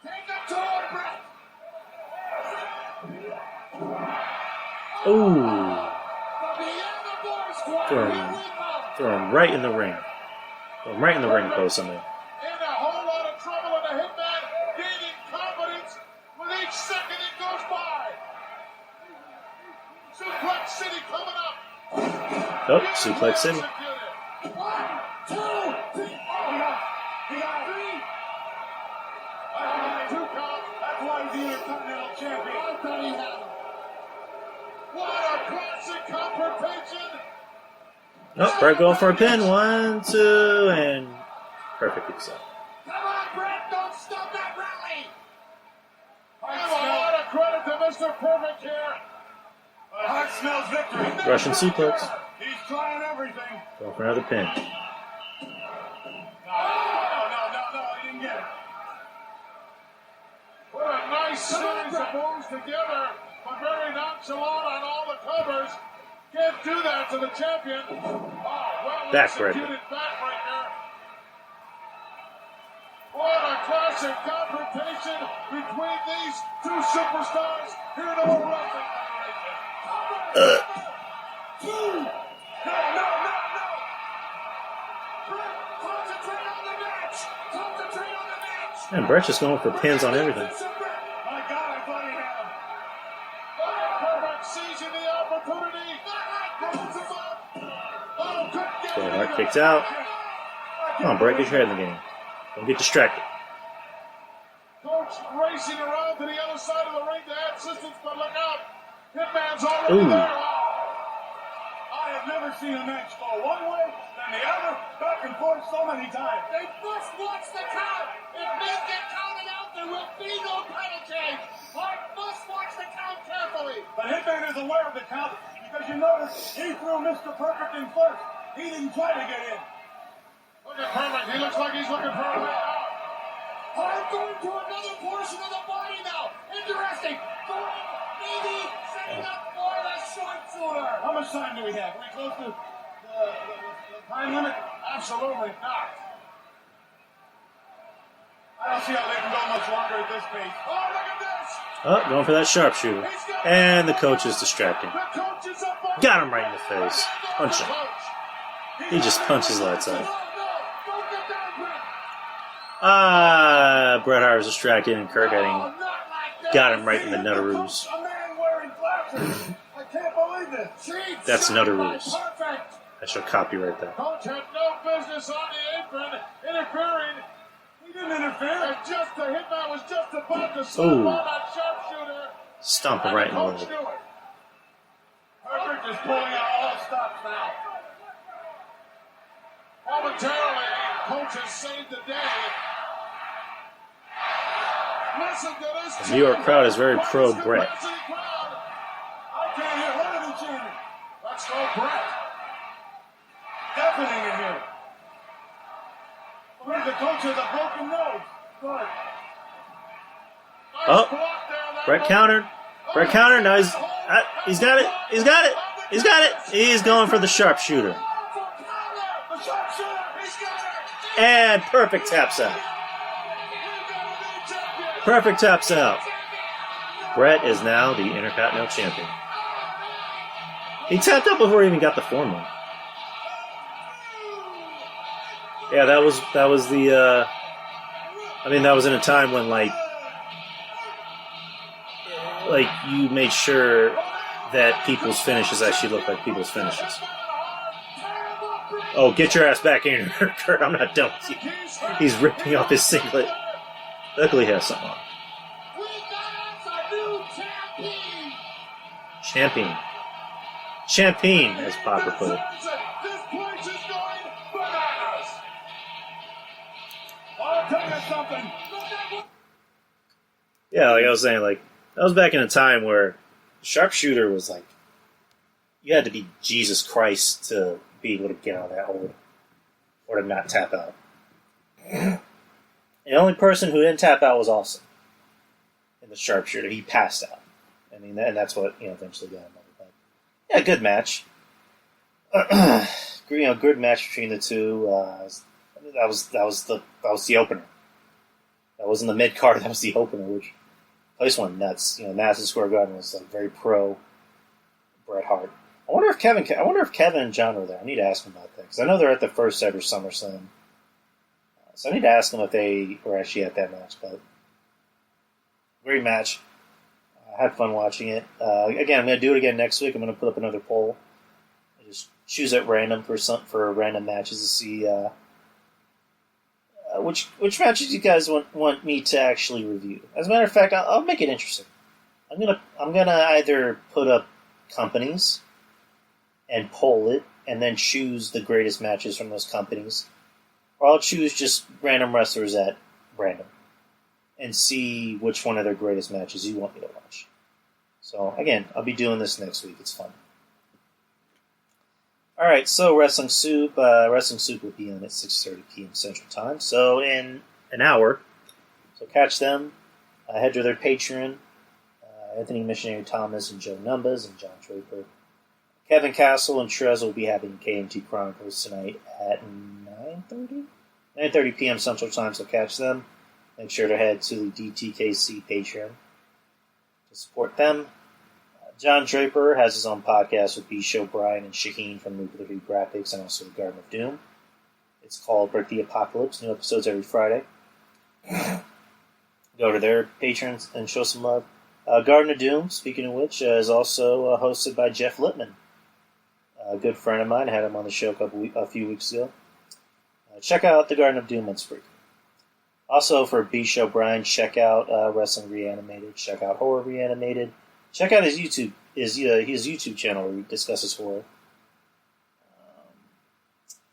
[SPEAKER 6] Take it to her, Bret.
[SPEAKER 3] Ooh. Throw him right in the ring. Throw him right in the ring post, I mean.
[SPEAKER 6] In a whole lot of trouble, and the Hitman gaining confidence with each second it goes by. Suplex City coming up.
[SPEAKER 3] Oh, Suplex City.
[SPEAKER 6] 1, 2, 3. Oh, no. He got 3. Two counts. That's why he's the Intercontinental Champion. I thought he had him. What a classic confrontation.
[SPEAKER 3] Nope, Bret going for a pin. 1, 2, and perfect kicks out.
[SPEAKER 7] Come on, Bret, don't stop that rally.
[SPEAKER 6] Give a lot of credit to Mr. Perfect here. But Hart smells victory.
[SPEAKER 3] Russian suplex.
[SPEAKER 6] He's trying everything.
[SPEAKER 3] Going for another pin.
[SPEAKER 6] No, he didn't get it. What a nice series of moves together, but very nonchalant on all the covers. Can't do that to the champion. Oh, well executed backbreaker. What a classic confrontation between these two superstars here in the World Wrestling Federation. No.
[SPEAKER 7] Concentrate on the match. Concentrate on the match.
[SPEAKER 3] And Bret's just going for pins on everything.
[SPEAKER 6] My God, I thought he had him. Perfect seizing the opportunity.
[SPEAKER 3] So Hart kicked out. Come on, Bret, get your head in the game. Don't get distracted.
[SPEAKER 6] Coach racing around to the other side of the ring to add assistance, but look out. Hitman's already there.
[SPEAKER 7] I have never seen a match go one way, then the other, back and forth so many times.
[SPEAKER 6] They must watch the count. If men get counted out, there will be no title change. Hart must watch the count carefully.
[SPEAKER 7] But Hitman is aware of the count because you notice he threw Mr. Perfect in first. He didn't try to get in.
[SPEAKER 6] Look at Perfect. He looks like he's looking for a way out.
[SPEAKER 7] Hart going to another portion of the body now. Interesting. Going, maybe setting up for the sharpshooter. How much time do we have? Are we close to the time limit?
[SPEAKER 6] Absolutely not.
[SPEAKER 7] I don't see how they can go much longer at this pace.
[SPEAKER 6] Oh, look at this.
[SPEAKER 3] Oh, going for that sharpshooter. And the coach is distracting.
[SPEAKER 6] The coach is up on
[SPEAKER 3] Got him right in the face. Punch him. He just punches lights out.
[SPEAKER 6] Don't get down, Bret.
[SPEAKER 3] Bret Hart was distracted and Kurt Hennig
[SPEAKER 6] Not like that.
[SPEAKER 3] got him right in the nutteroos.
[SPEAKER 7] A man wearing glasses. I can't believe this.
[SPEAKER 3] That's nutteroos.
[SPEAKER 6] Perfect.
[SPEAKER 3] I shall copyright that.
[SPEAKER 6] Coach had no business on the apron interfering.
[SPEAKER 7] He didn't interfere.
[SPEAKER 6] And just the Hitman was just about to slip
[SPEAKER 3] Ooh.
[SPEAKER 6] on that sharpshooter.
[SPEAKER 3] Stomp him
[SPEAKER 6] And
[SPEAKER 3] right
[SPEAKER 6] the
[SPEAKER 3] in the
[SPEAKER 6] coach
[SPEAKER 3] leg.
[SPEAKER 6] knew it.
[SPEAKER 7] Perfect is pulling out all stops now.
[SPEAKER 6] Momentarily, coaches saved the day. Listen to this.
[SPEAKER 3] The New York crowd is very pro Bret.
[SPEAKER 6] I can't hear. What are they chanting? Let's go, Bret. Deafening in here. Look at the coach with a broken nose. Good.
[SPEAKER 3] Oh, Bret countered. Bret countered. Now he's got it. He's got it. He's got it. He's going for the sharpshooter. And perfect taps out. Perfect taps out. Bret is now the Intercontinental Champion. He tapped out before he even got the formula. Yeah, that was the. That was in a time when like you made sure that people's finishes actually looked like people's finishes. Oh, get your ass back in here, Kurt. I'm not done with you. He's ripping off his singlet. Luckily, he has something on. Champion. Champion, as Popper put it. Yeah, like I was saying, like that was back in a time where sharpshooter was like you had to be Jesus Christ to be able to get out of that hole or to not tap out. The only person who didn't tap out was Austin in the sharpshooter. He passed out. And that's what eventually got him over. But yeah, good match. Good match between the two. That was the opener. That wasn't the mid card. That was the opener, which place went nuts. Madison Square Garden was like very pro Bret Hart. I wonder if Kevin and John were there. I need to ask them about that because I know they're at the first ever SummerSlam. So I need to ask them if they were actually at that match. But great match. I had fun watching it. Again, I'm going to do it again next week. I'm going to put up another poll. I just choose at random for random matches to see which matches you guys want me to actually review. As a matter of fact, I'll make it interesting. I'm gonna either put up companies and poll it, and then choose the greatest matches from those companies, or I'll choose just random wrestlers at random and see which one of their greatest matches you want me to watch. So again, I'll be doing this next week. It's fun. All right, so Wrestling Soup. Wrestling Soup will be on at 6:30 p.m. Central Time. So in an hour. So catch them. Head to their Patreon. Anthony Missionary Thomas and Joe Numbers and John Draper. Kevin Castle and Trez will be having KMT Chronicles tonight at 9:30 p.m. Central Time. So catch them. Make sure to head to the DTKC Patreon to support them. John Draper has his own podcast with B. Show Brian and Shaheen from Nuclear Heat Graphics and also the Garden of Doom. It's called Break the Apocalypse. New episodes every Friday. Go to their patrons and show some love. Garden of Doom, speaking of which, is also hosted by Jeff Littman, a good friend of mine. I had him on the show a few weeks ago. Check out the Garden of Doom on Spreaker. Also, for B. Show Brian, check out Wrestling Reanimated. Check out Horror Reanimated. Check out his YouTube channel where he discusses horror.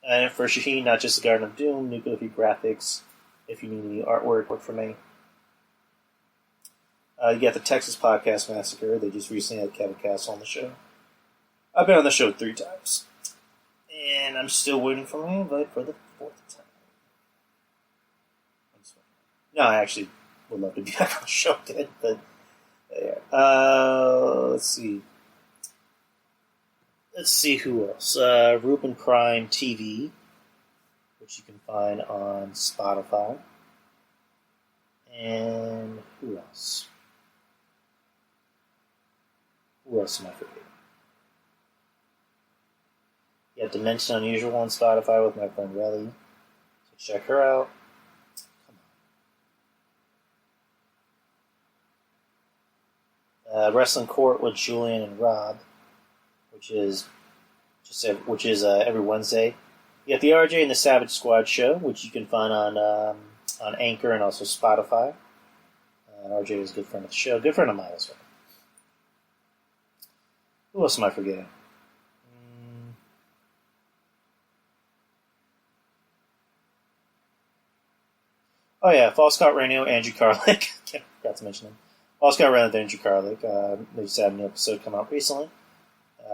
[SPEAKER 3] And for Shaheen, not just the Garden of Doom, Nuclear Heat Graphics. If you need any artwork, work for me. You got the Texas Podcast Massacre. They just recently had Kevin Castle on the show. I've been on the show 3 times. And I'm still waiting for my invite for the 4th time. No, I actually would love to be back on the show again, but let's see. Let's see who else. Ruben Prime TV, which you can find on Spotify. And who else? Who else am I forgetting? You have Dimension Unusual on Spotify with my friend Relly. So check her out. Wrestling Court with Julian and Rob, which is every Wednesday. You got the RJ and the Savage Squad show, which you can find on Anchor and also Spotify. RJ is a good friend of the show, good friend of mine as well. Who else am I forgetting? Oh yeah, False Scott Radio, Andrew Carlick. Forgot to mention him. False Scott Radio, Andrew Carlick. They just had a new episode come out recently.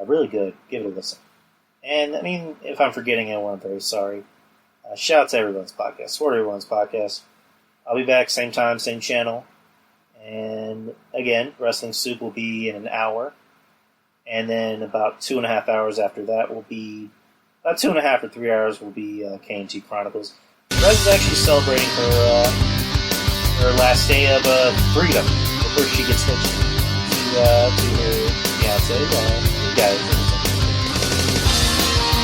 [SPEAKER 3] Really good. Give it a listen. And I mean, if I'm forgetting anyone, I'm very sorry. Shout out to Everyone's Podcast. Support Everyone's Podcast. I'll be back same time, same channel. And again, Wrestling Soup will be in an hour. And then about 2.5 hours after that will be... About 2.5 or 3 hours will be K&T Chronicles. Rez is actually celebrating her last day of freedom before she gets hitched to her fiancé, guys.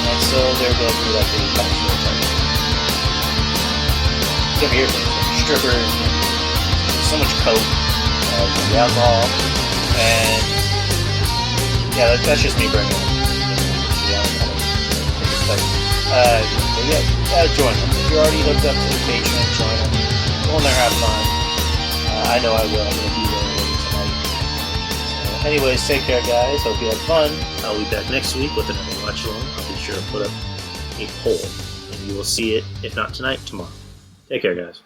[SPEAKER 3] And so they're going through like a bachelor party. Come here, strippers, so much coke, the alcohol, and yeah, that's just me bringing it. Join them. If you're already hooked up to the Patreon, join them. Go in there, have fun. I know I will. I'm going to be there later tonight. So, anyways, take care, guys. Hope you had fun. I'll be back next week with another watch along. I'll be sure to put up a poll, and you will see it, if not tonight, tomorrow. Take care, guys.